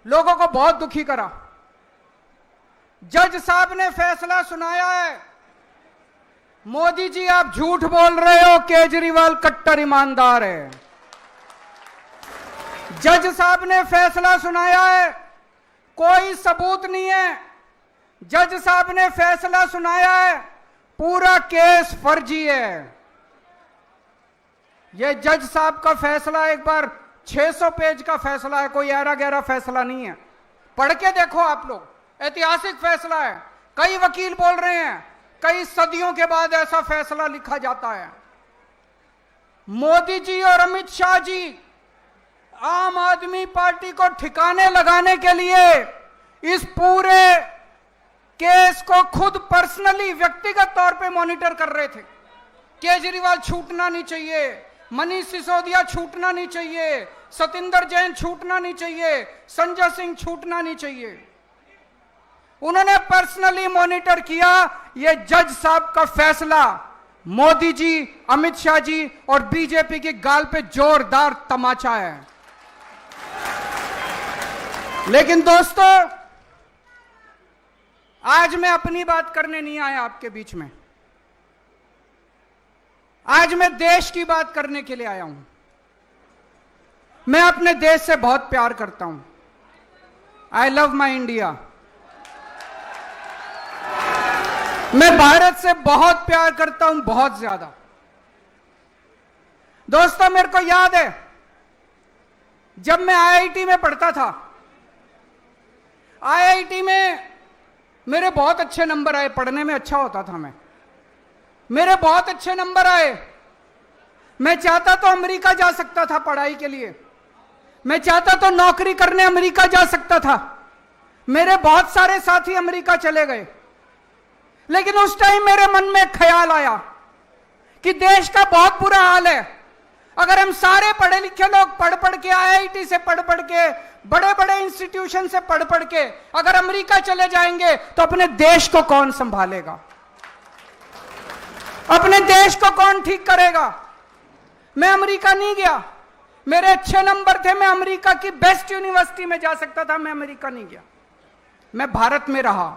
लोगों को बहुत दुखी करा। जज साहब ने फैसला सुनाया है, मोदी जी आप झूठ बोल रहे हो, केजरीवाल कट्टर ईमानदार है। जज साहब ने फैसला सुनाया है, कोई सबूत नहीं है। जज साहब ने फैसला सुनाया है, पूरा केस फर्जी है। यह जज साहब का फैसला एक बार 600 पेज का फैसला है, कोई ऐरा गहरा फैसला नहीं है। पढ़ के देखो आप लोग, ऐतिहासिक फैसला है। कई वकील बोल रहे हैं कई सदियों के बाद ऐसा फैसला लिखा जाता है। मोदी जी और अमित शाह जी आम आदमी पार्टी को ठिकाने लगाने के लिए इस पूरे केस को खुद पर्सनली, व्यक्तिगत तौर पे मॉनिटर कर रहे थे। केजरीवाल छूटना नहीं चाहिए, मनीष सिसोदिया छूटना नहीं चाहिए, सतेंद्र जैन छूटना नहीं चाहिए, संजय सिंह छूटना नहीं चाहिए। उन्होंने पर्सनली मॉनिटर किया। यह जज साहब का फैसला मोदी जी, अमित शाह जी और बीजेपी की गाल पे जोरदार तमाचा है। लेकिन दोस्तों, आज मैं अपनी बात करने नहीं आया आपके बीच में। आज मैं देश की बात करने के लिए आया हूं। मैं अपने देश से बहुत प्यार करता हूं। I love my India. मैं भारत से बहुत प्यार करता हूं, बहुत ज्यादा। दोस्तों, मेरे को याद है जब मैं आईआईटी में पढ़ता था, आईआईटी में मेरे बहुत अच्छे नंबर आए, पढ़ने में अच्छा होता था मैं, मेरे बहुत अच्छे नंबर आए। मैं चाहता तो अमेरिका जा सकता था पढ़ाई के लिए, मैं चाहता तो नौकरी करने अमेरिका जा सकता था। मेरे बहुत सारे साथी अमेरिका चले गए। लेकिन उस टाइम मेरे मन में ख्याल आया कि देश का बहुत बुरा हाल है। अगर हम सारे पढ़े लिखे लोग पढ़ पढ़ के, आईआईटी से पढ़ पढ़ के, बड़े बड़े इंस्टीट्यूशन से पढ़ पढ़ के अगर अमेरिका चले जाएंगे तो अपने देश को कौन संभालेगा, अपने देश को कौन ठीक करेगा। मैं अमेरिका नहीं गया, मेरे अच्छे नंबर थे, मैं अमेरिका की बेस्ट यूनिवर्सिटी में जा सकता था, मैं अमेरिका नहीं गया, मैं भारत में रहा।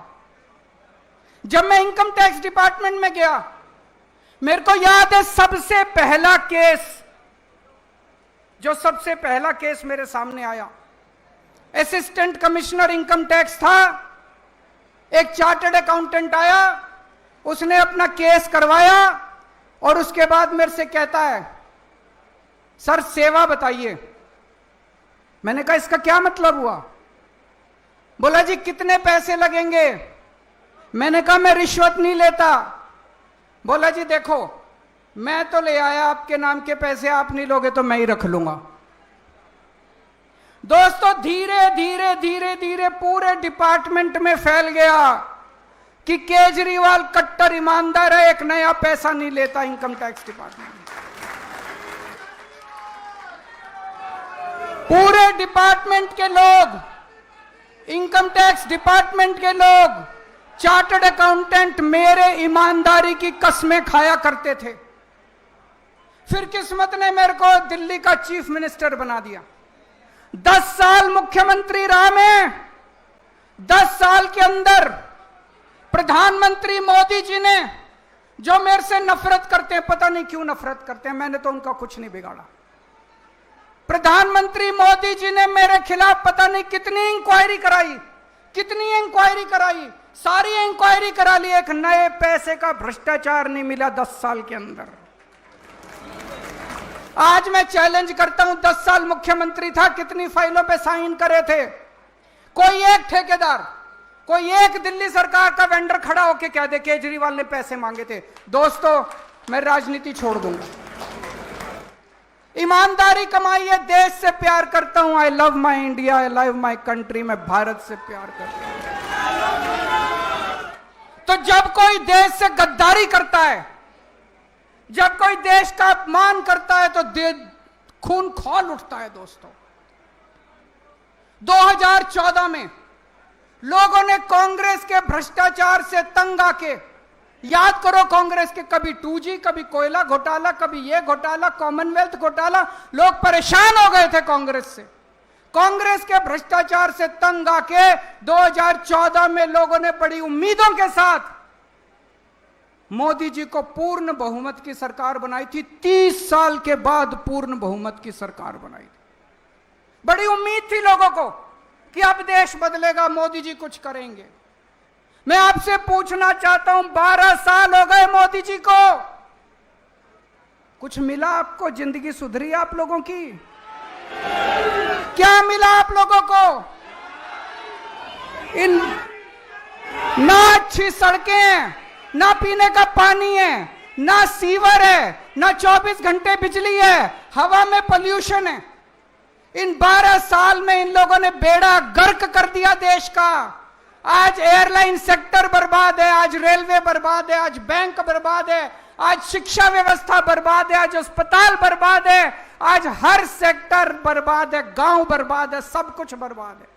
जब मैं इनकम टैक्स डिपार्टमेंट में गया, मेरे को याद है सबसे पहला केस मेरे सामने आया, असिस्टेंट कमिश्नर इनकम टैक्स था। एक चार्टर्ड अकाउंटेंट आया, उसने अपना केस करवाया और उसके बाद मेरे से कहता है, सर सेवा बताइए। मैंने कहा इसका क्या मतलब हुआ? बोला जी कितने पैसे लगेंगे? मैंने कहा मैं रिश्वत नहीं लेता। बोला जी देखो, मैं तो ले आया आपके नाम के पैसे, आप नहीं लोगे तो मैं ही रख लूंगा। दोस्तों धीरे धीरे धीरे धीरे पूरे डिपार्टमेंट में फैल गया कि केजरीवाल कट्टर ईमानदार है, एक नया पैसा नहीं लेता इनकम टैक्स डिपार्टमेंट। पूरे डिपार्टमेंट के लोग, इनकम टैक्स डिपार्टमेंट के लोग, चार्टर्ड अकाउंटेंट मेरे ईमानदारी की कस्में खाया करते थे। फिर किस्मत ने मेरे को दिल्ली का चीफ मिनिस्टर बना दिया। 10 साल मुख्यमंत्री रहा मैं। 10 साल के अंदर प्रधानमंत्री मोदी जी ने, जो मेरे से नफरत करते हैं, पता नहीं क्यों नफरत करते हैं, मैंने तो उनका कुछ नहीं बिगाड़ा। प्रधानमंत्री मोदी जी ने मेरे खिलाफ पता नहीं कितनी इंक्वायरी कराई, सारी इंक्वायरी करा ली, एक नए पैसे का भ्रष्टाचार नहीं मिला 10 साल के अंदर। आज मैं चैलेंज करता हूं, 10 साल मुख्यमंत्री था, कितनी फाइलों पे साइन करे थे? कोई एक ठेकेदार, कोई एक दिल्ली सरकार का वेंडर खड़ा होके कह दे केजरीवाल ने पैसे मांगे थे। दोस्तों मैं राजनीति छोड़ दूंगा, ईमानदारी कमाई है, देश से प्यार करता हूं। I love my India, I love my country, मैं भारत से प्यार करता हूं। तो जब कोई देश से गद्दारी करता है, जब कोई देश का अपमान करता है, तो खून खौल उठता है। दोस्तों 2014 में लोगों ने कांग्रेस के भ्रष्टाचार से तंग आके, याद करो कांग्रेस के कभी 2G, कभी कोयला घोटाला, कभी ये घोटाला, कॉमनवेल्थ घोटाला, लोग परेशान हो गए थे कांग्रेस से। कांग्रेस के भ्रष्टाचार से तंग आके 2014 में लोगों ने बड़ी उम्मीदों के साथ मोदी जी को पूर्ण बहुमत की सरकार बनाई थी। 30 साल के बाद पूर्ण बहुमत की सरकार बनाई थी। बड़ी उम्मीद थी लोगों को कि अब देश बदलेगा, मोदी जी कुछ करेंगे। मैं आपसे पूछना चाहता हूं, 12 साल हो गए मोदी जी को, कुछ मिला आपको? जिंदगी सुधरी आप लोगों की? क्या मिला आप लोगों को? इन ना अच्छी सड़कें, ना पीने का पानी है, ना सीवर है, ना 24 घंटे बिजली है, हवा में पोल्यूशन है। इन 12 साल में इन लोगों ने बेड़ा गर्क कर दिया देश का। आज एयरलाइन सेक्टर बर्बाद है, आज रेलवे बर्बाद है, आज बैंक बर्बाद है, आज शिक्षा व्यवस्था बर्बाद है, आज अस्पताल बर्बाद है, आज हर सेक्टर बर्बाद है, गांव बर्बाद है, सब कुछ बर्बाद है।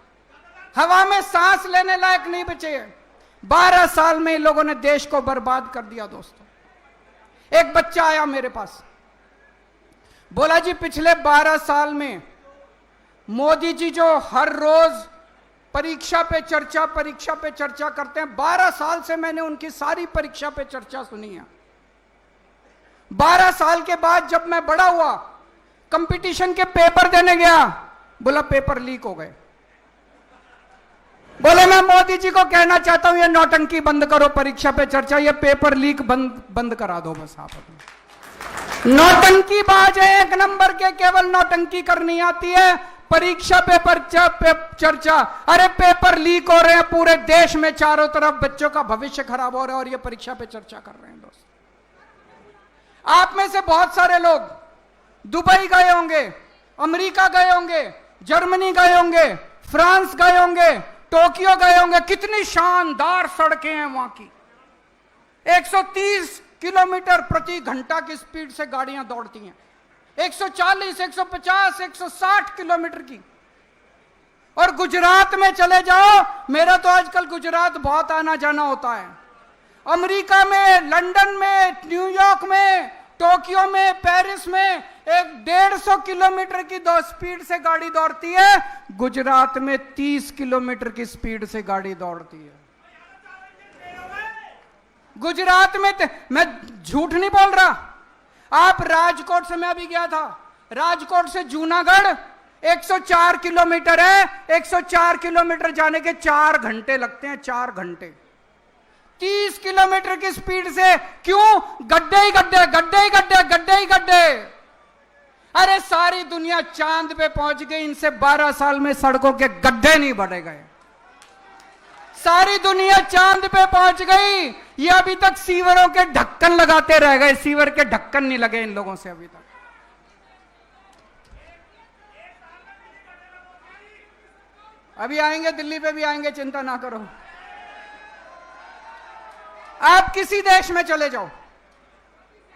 हवा में सांस लेने लायक नहीं बचे। 12 साल में इन लोगों ने देश को बर्बाद कर दिया। दोस्तों एक बच्चा आया मेरे पास, बोला जी पिछले 12 साल में मोदी जी जो हर रोज परीक्षा पे चर्चा करते हैं, 12 साल से मैंने उनकी सारी परीक्षा पे चर्चा सुनी है। 12 साल के बाद जब मैं बड़ा हुआ, कंपटीशन के पेपर देने गया, बोला पेपर लीक हो गए। बोले मैं मोदी जी को कहना चाहता हूं ये नौटंकी बंद करो, परीक्षा पे चर्चा, ये पेपर लीक बंद करा दो बस। आप नौटंकी बाज है, एक नंबर के, केवल नौटंकी करनी आती है, परीक्षा पेपर चर्चा। अरे पेपर लीक हो रहे हैं पूरे देश में, चारों तरफ बच्चों का भविष्य खराब हो रहा है और ये परीक्षा पे चर्चा कर रहे हैं। दोस्त आप में से बहुत सारे लोग दुबई गए होंगे, अमेरिका गए होंगे, जर्मनी गए होंगे, फ्रांस गए होंगे, टोक्यो गए होंगे। कितनी शानदार सड़कें हैं वहां की। 130 किलोमीटर प्रति घंटा की स्पीड से गाड़ियां दौड़ती हैं, 140, 150, 160 किलोमीटर की। और गुजरात में चले जाओ, मेरा तो आजकल गुजरात बहुत आना जाना होता है। अमेरिका में, लंदन में, न्यूयॉर्क में, टोक्यो में, पेरिस में 150 किलोमीटर की स्पीड से गाड़ी दौड़ती है। गुजरात में 30 किलोमीटर की स्पीड से गाड़ी दौड़ती है। गुजरात में मैं झूठ नहीं बोल रहा। आप राजकोट से, मैं अभी गया था, राजकोट से जूनागढ़ 104 किलोमीटर है। 104 किलोमीटर जाने के 4 घंटे लगते हैं, 4 घंटे। 30 किलोमीटर की स्पीड से, क्यों? गड्ढे ही गड्ढे, गड्ढे ही गड्ढे, गड्ढे ही गड्ढे। अरे सारी दुनिया चांद पे पहुंच गई, इनसे 12 साल में सड़कों के गड्ढे नहीं बढ़े गए। सारी दुनिया चांद पे पहुंच गई, ये अभी तक सीवरों के ढक्कन लगाते रह गए। सीवर के ढक्कन नहीं लगे इन लोगों से अभी तक। अभी आएंगे, दिल्ली पे भी आएंगे, चिंता ना करो। आप किसी देश में चले जाओ,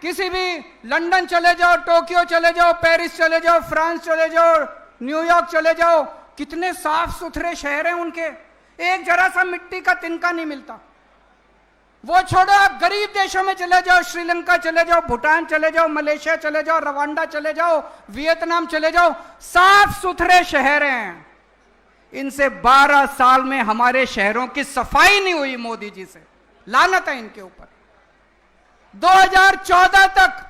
किसी भी लंदन चले जाओ, टोक्यो चले जाओ, पेरिस चले जाओ, फ्रांस चले जाओ, न्यूयॉर्क चले जाओ, कितने साफ सुथरे शहर हैं उनके, एक जरा सा मिट्टी का तिनका नहीं मिलता। वो छोड़ो, आप गरीब देशों में चले जाओ, श्रीलंका चले जाओ, भूटान चले जाओ, मलेशिया चले जाओ, रवांडा चले जाओ, वियतनाम चले जाओ, साफ सुथरे शहर हैं। इनसे 12 साल में हमारे शहरों की सफाई नहीं हुई मोदी जी से, लानत है इनके ऊपर। 2014 तक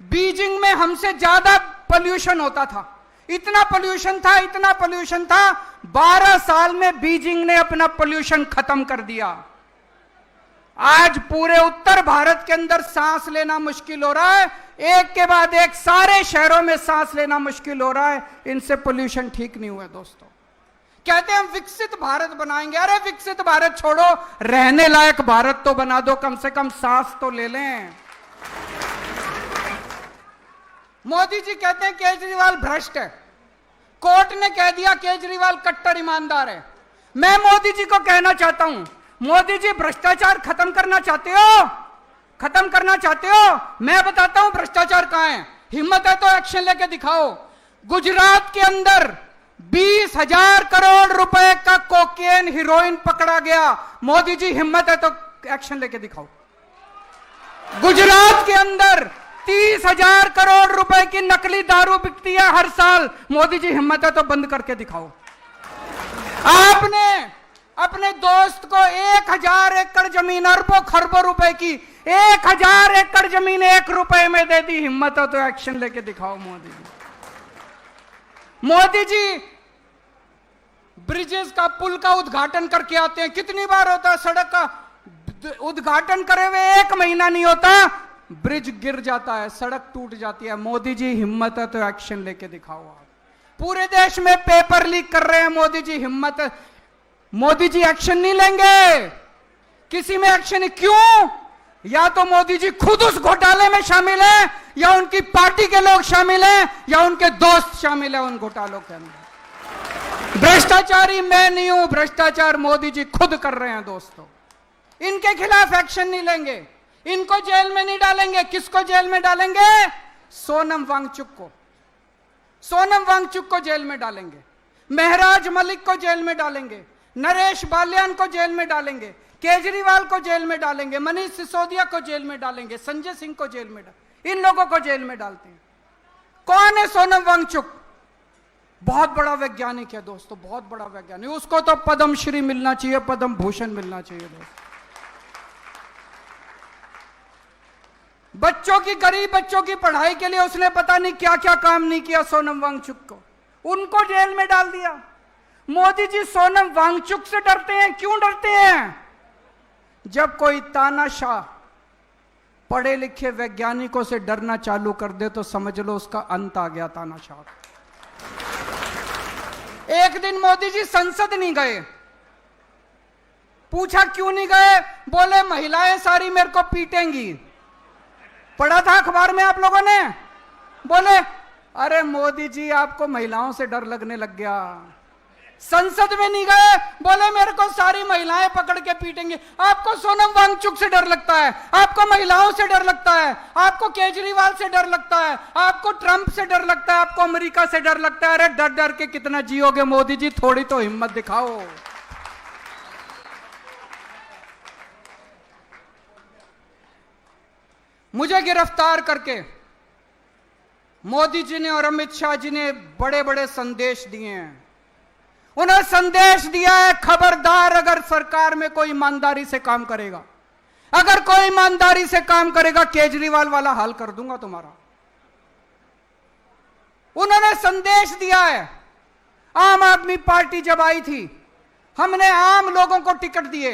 बीजिंग में हमसे ज्यादा पोल्यूशन होता था, इतना पोल्यूशन था, इतना पोल्यूशन था। 12 साल में बीजिंग ने अपना पोल्यूशन खत्म कर दिया। आज पूरे उत्तर भारत के अंदर सांस लेना मुश्किल हो रहा है, एक के बाद एक सारे शहरों में सांस लेना मुश्किल हो रहा है। इनसे पोल्यूशन ठीक नहीं हुआ दोस्तों। कहते हैं हम विकसित भारत बनाएंगे। अरे विकसित भारत छोड़ो, रहने लायक भारत तो बना दो, कम से कम सांस तो ले लें। मोदी जी कहते हैं केजरीवाल भ्रष्ट है, कोर्ट ने कह दिया केजरीवाल कट्टर ईमानदार है। मैं मोदी जी को कहना चाहता हूं, मोदी जी भ्रष्टाचार खत्म करना चाहते हो? खत्म करना चाहते हो? मैं बताता हूं भ्रष्टाचार कहां है। हिम्मत है तो एक्शन लेके दिखाओ। गुजरात के अंदर 20,000 करोड़ रुपए का कोकेन हीरोइन पकड़ा गया। मोदी जी हिम्मत है तो एक्शन लेके दिखाओ। गुजरात के अंदर 30,000 करोड़ रुपए की नकली दारू बिकती है हर साल। मोदी जी हिम्मत है तो बंद करके दिखाओ। आपने अपने दोस्त को 1,000 एकड़ जमीन, अरबों खरबों रुपए की 1,000 एकड़ जमीन 1 रुपए में दे दी। हिम्मत हो तो एक्शन लेके दिखाओ मोदी जी। मोदी जी ब्रिजेस का, पुल का उद्घाटन करके आते हैं। कितनी बार होता है सड़क का उद्घाटन करे हुए 1 महीना नहीं होता, ब्रिज गिर जाता है, सड़क टूट जाती है। मोदी जी हिम्मत है तो एक्शन लेके दिखाओ। आप पूरे देश में पेपर लीक कर रहे हैं, मोदी जी हिम्मत है। मोदी जी एक्शन नहीं लेंगे, किसी में एक्शन नहीं। क्यों? या तो मोदी जी खुद उस घोटाले में शामिल है, या उनकी पार्टी के लोग शामिल हैं, या उनके दोस्त शामिल है उन घोटालों के अंदर। भ्रष्टाचारी मैं नहीं हूं, भ्रष्टाचार मोदी जी खुद कर रहे हैं दोस्तों। इनके खिलाफ एक्शन नहीं लेंगे, इनको जेल में नहीं डालेंगे। किसको जेल में डालेंगे? सोनम वांगचुक को। सोनम वांगचुक को जेल में डालेंगे, महराज मलिक को जेल में डालेंगे, नरेश बाल्यान को जेल में डालेंगे, केजरीवाल को जेल में डालेंगे, मनीष सिसोदिया को जेल में डालेंगे, संजय सिंह को जेल में डालेंगे। इन लोगों को जेल में डालते हैं। कौन है सोनम वांगचुक? बहुत बड़ा वैज्ञानिक है दोस्तों, बहुत बड़ा वैज्ञानिक। उसको तो पद्म श्री मिलना चाहिए, पद्म भूषण मिलना चाहिए दोस्तों। बच्चों की, गरीब बच्चों की पढ़ाई के लिए उसने पता नहीं क्या क्या काम नहीं किया सोनम वांगचुक को, उनको जेल में डाल दिया। मोदी जी सोनम वांगचुक से डरते हैं। क्यों डरते हैं? जब कोई तानाशाह पढ़े लिखे वैज्ञानिकों से डरना चालू कर दे तो समझ लो उसका अंत आ गया तानाशाह। एक दिन मोदी जी संसद नहीं गए। पूछा क्यों नहीं गए? बोले महिलाएं सारी मेरे को पीटेंगी। पढ़ा था अखबार में आप लोगों ने? बोले अरे मोदी जी आपको महिलाओं से डर लगने लग गया। संसद में नहीं गए, बोले मेरे को सारी महिलाएं पकड़ के पीटेंगे। आपको सोनम वांगचुक से डर लगता है, आपको महिलाओं से डर लगता है, आपको केजरीवाल से डर लगता है, आपको ट्रंप से डर लगता है, आपको अमेरिका से डर लगता है। अरे डर डर के कितना जियोगे मोदी जी, थोड़ी तो हिम्मत दिखाओ। मुझे गिरफ्तार करके मोदी जी ने और अमित शाह जी ने बड़े बड़े संदेश दिए हैं। उन्हें संदेश दिया है, खबरदार अगर सरकार में कोई ईमानदारी से काम करेगा, अगर कोई ईमानदारी से काम करेगा, केजरीवाल वाला हाल कर दूंगा तुम्हारा। उन्होंने संदेश दिया है। आम आदमी पार्टी जब आई थी, हमने आम लोगों को टिकट दिए।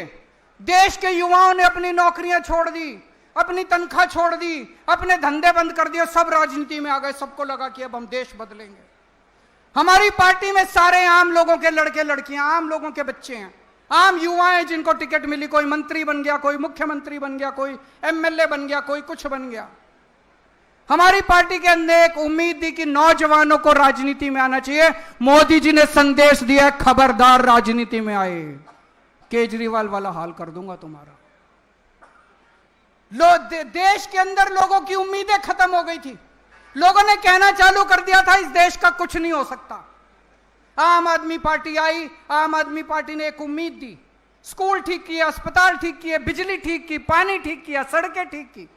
देश के युवाओं ने अपनी नौकरियां छोड़ दी, अपनी तनख्वाह छोड़ दी, अपने धंधे बंद कर दिए, सब राजनीति में आ गए। सबको लगा कि अब हम देश बदलेंगे। हमारी पार्टी में सारे आम लोगों के लड़के लड़कियां, आम लोगों के बच्चे हैं, आम युवा हैं जिनको टिकट मिली। कोई मंत्री बन गया, कोई मुख्यमंत्री बन गया, कोई एमएलए बन गया, कोई कुछ बन गया। हमारी पार्टी के अंदर एक उम्मीद दी कि नौजवानों को राजनीति में आना चाहिए। मोदी जी ने संदेश दिया, खबरदार राजनीति में आए, केजरीवाल वाला हाल कर दूंगा तुम्हारा। देश के अंदर लोगों की उम्मीदें खत्म हो गई थी। लोगों ने कहना चालू कर दिया था इस देश का कुछ नहीं हो सकता। आम आदमी पार्टी आई, आम आदमी पार्टी ने एक उम्मीद दी, स्कूल ठीक किए, अस्पताल ठीक किए, बिजली ठीक की, पानी ठीक किया, सड़कें ठीक की।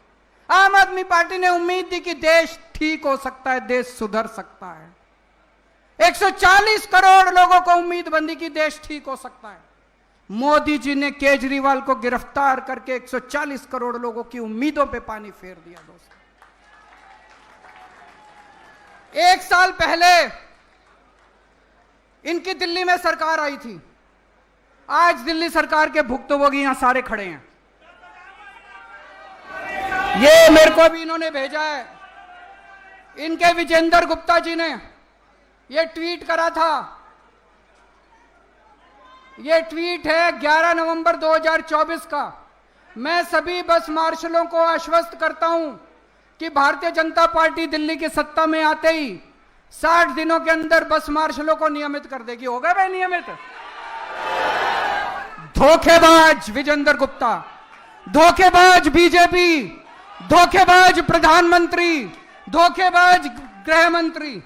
आम आदमी पार्टी ने उम्मीद दी कि देश ठीक हो सकता है, देश सुधर सकता है। 140 करोड़ लोगों को उम्मीद बंदी की देश ठीक हो सकता है। मोदी जी ने केजरीवाल को गिरफ्तार करके 140 करोड़ लोगों की उम्मीदों पे पानी फेर दिया। दोस्तों, 1 साल पहले इनकी दिल्ली में सरकार आई थी। आज दिल्ली सरकार के भुक्तभोगी यहां सारे खड़े हैं। ये मेरे को भी इन्होंने भेजा है, इनके विजेंद्र गुप्ता जी ने ये ट्वीट करा था। ये ट्वीट है 11 नवंबर 2024 का। मैं सभी बस मार्शलों को आश्वस्त करता हूं कि भारतीय जनता पार्टी दिल्ली की सत्ता में आते ही 60 दिनों के अंदर बस मार्शलों को नियमित कर देगी। होगा भाई नियमित? धोखेबाज विजेंद्र गुप्ता, धोखेबाज बीजेपी, धोखेबाज प्रधानमंत्री, धोखेबाज गृह मंत्री।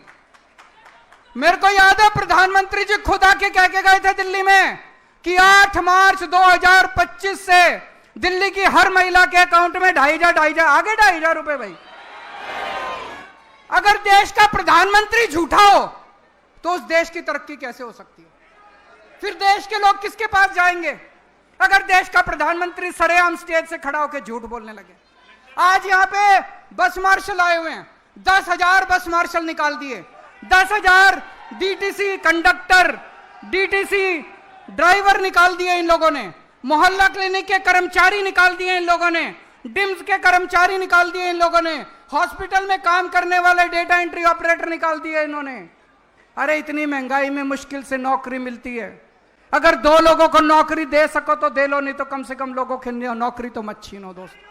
मेरे को याद है प्रधानमंत्री जी खुद आके कह के गए थे दिल्ली में कि 8 मार्च 2025 से दिल्ली की हर महिला के अकाउंट में 2,500 आगे 2,500 रुपए। भाई अगर देश का प्रधानमंत्री झूठा हो तो उस देश की तरक्की कैसे हो सकती है? फिर देश के लोग किसके पास जाएंगे? अगर देश का प्रधानमंत्री सरेआम स्टेज से खड़ा होकर झूठ बोलने लगे। आज यहां पे बस मार्शल आए हुए हैं, 10,000 बस मार्शल निकाल दिए, 10,000 डीटीसी कंडक्टर, डीटीसी ड्राइवर निकाल दिए इन लोगों ने, मोहल्ला क्लिनिक के कर्मचारी निकाल दिए इन लोगों ने, डिम्स के कर्मचारी निकाल दिए इन लोगों ने, हॉस्पिटल में काम करने वाले डेटा एंट्री ऑपरेटर निकाल दिए इन्होंने। अरे इतनी महंगाई में मुश्किल से नौकरी मिलती है। अगर 2 लोगों को नौकरी दे सको तो दे लो, नहीं तो कम से कम लोगों की नौकरी तो मत छीनो। दोस्तों,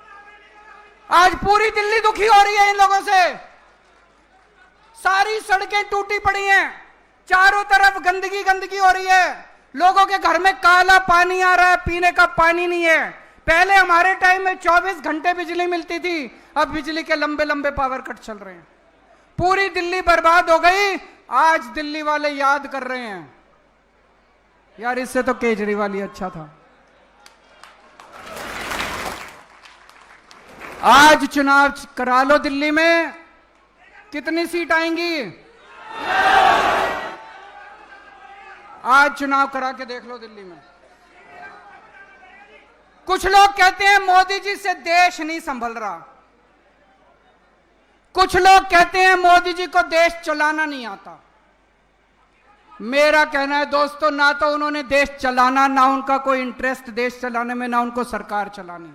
आज पूरी दिल्ली दुखी हो रही है इन लोगों से। सारी सड़कें टूटी पड़ी हैं, चारों तरफ गंदगी गंदगी हो रही है, लोगों के घर में काला पानी आ रहा है, पीने का पानी नहीं है। पहले हमारे टाइम में 24 घंटे बिजली मिलती थी, अब बिजली के लंबे लंबे पावर कट चल रहे हैं। पूरी दिल्ली बर्बाद हो गई। आज दिल्ली वाले याद कर रहे हैं, यार इससे तो केजरीवाल ही अच्छा था। आज चुनाव करा लो दिल्ली में, कितनी सीट आएंगी? आज चुनाव करा के देख लो दिल्ली में। कुछ लोग कहते हैं मोदी जी से देश नहीं संभल रहा, कुछ लोग कहते हैं मोदी जी को देश चलाना नहीं आता। मेरा कहना है दोस्तों, ना तो उन्होंने देश चलाना, ना उनका कोई इंटरेस्ट देश चलाने में, ना उनको सरकार चलानी।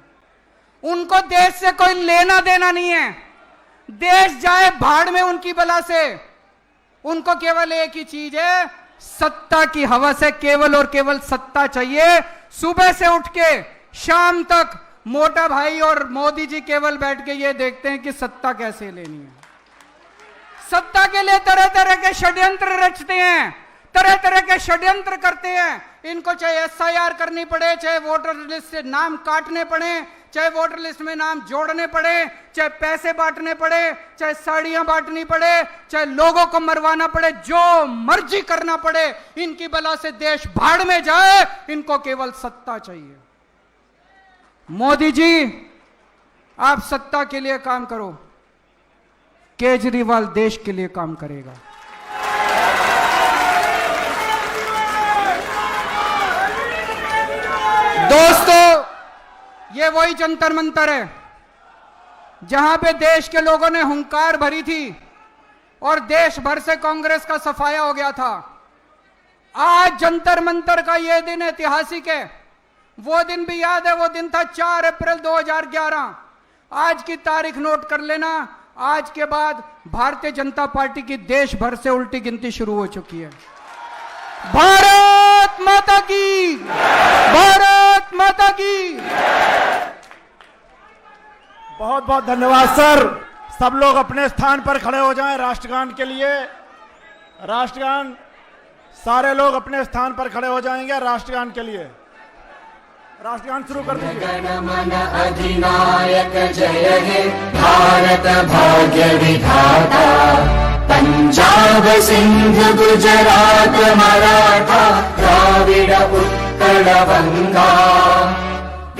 उनको देश से कोई लेना देना नहीं है। देश जाए भाड़ में उनकी बला से। उनको केवल एक ही चीज है, सत्ता की हवस है, केवल और केवल सत्ता चाहिए। सुबह से उठ के शाम तक मोटा भाई और मोदी जी केवल बैठ के ये देखते हैं कि सत्ता कैसे लेनी है। सत्ता के लिए तरह तरह के षड्यंत्र रचते हैं, तरह तरह के षड्यंत्र करते हैं। इनको चाहे एसआईआर करनी पड़े, चाहे वोटर लिस्ट से नाम काटने पड़े, चाहे वोटर लिस्ट में नाम जोड़ने पड़े, चाहे पैसे बांटने पड़े, चाहे साड़ियां बांटनी पड़े, चाहे लोगों को मरवाना पड़े, जो मर्जी करना पड़े, इनकी बला से देश भाड़ में जाए। इनको केवल सत्ता चाहिए। मोदी जी, आप सत्ता के लिए काम करो, केजरीवाल देश के लिए काम करेगा। दोस्तों, ये वही जंतर मंतर है जहां पे देश के लोगों ने हुंकार भरी थी और देश भर से कांग्रेस का सफाया हो गया था। आज जंतर मंतर का यह दिन ऐतिहासिक है। वो दिन भी याद है, वो दिन था 4 अप्रैल 2011। आज की तारीख नोट कर लेना। आज के बाद भारतीय जनता पार्टी की देश भर से उल्टी गिनती शुरू हो चुकी है। भारत माता की, भारत माता की। बहुत बहुत धन्यवाद सर। सब लोग अपने स्थान पर खड़े हो जाएं राष्ट्रगान के लिए। राष्ट्रगान, सारे लोग अपने स्थान पर खड़े हो जाएंगे राष्ट्रगान के लिए। राष्ट्रगान शुरू कर दीजिए। जनगण अधिनायक जय हे भारत भाग्य विधाता, पंजाब सिंध गुजरात मराठा द्राविड उत्कल बंगा,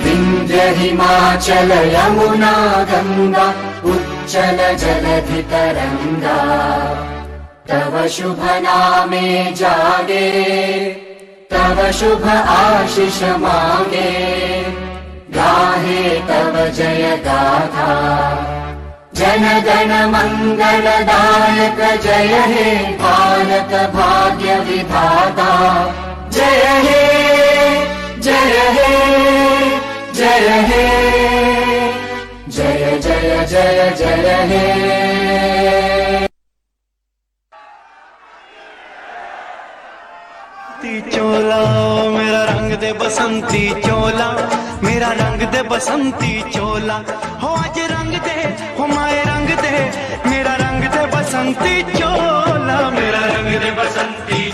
विंध्य हिमाचल यमुना गंगा उच्चल जलधि तरंगा, तव शुभ नामे जागे तव शुभ आशीष मांगे, गाहे तव जय गाथा जन गण मंगलदायक जय हे भारत भाग्य विधाता, जय हे जय हे जय हे जय जय जय जय हे। चोला मेरा रंग दे बसंती चोला, मेरा रंग दे बसंती चोला, हो आज रंग दे हो माए रंग दे, मेरा रंग दे बसंती चोला, मेरा रंग दे बसंती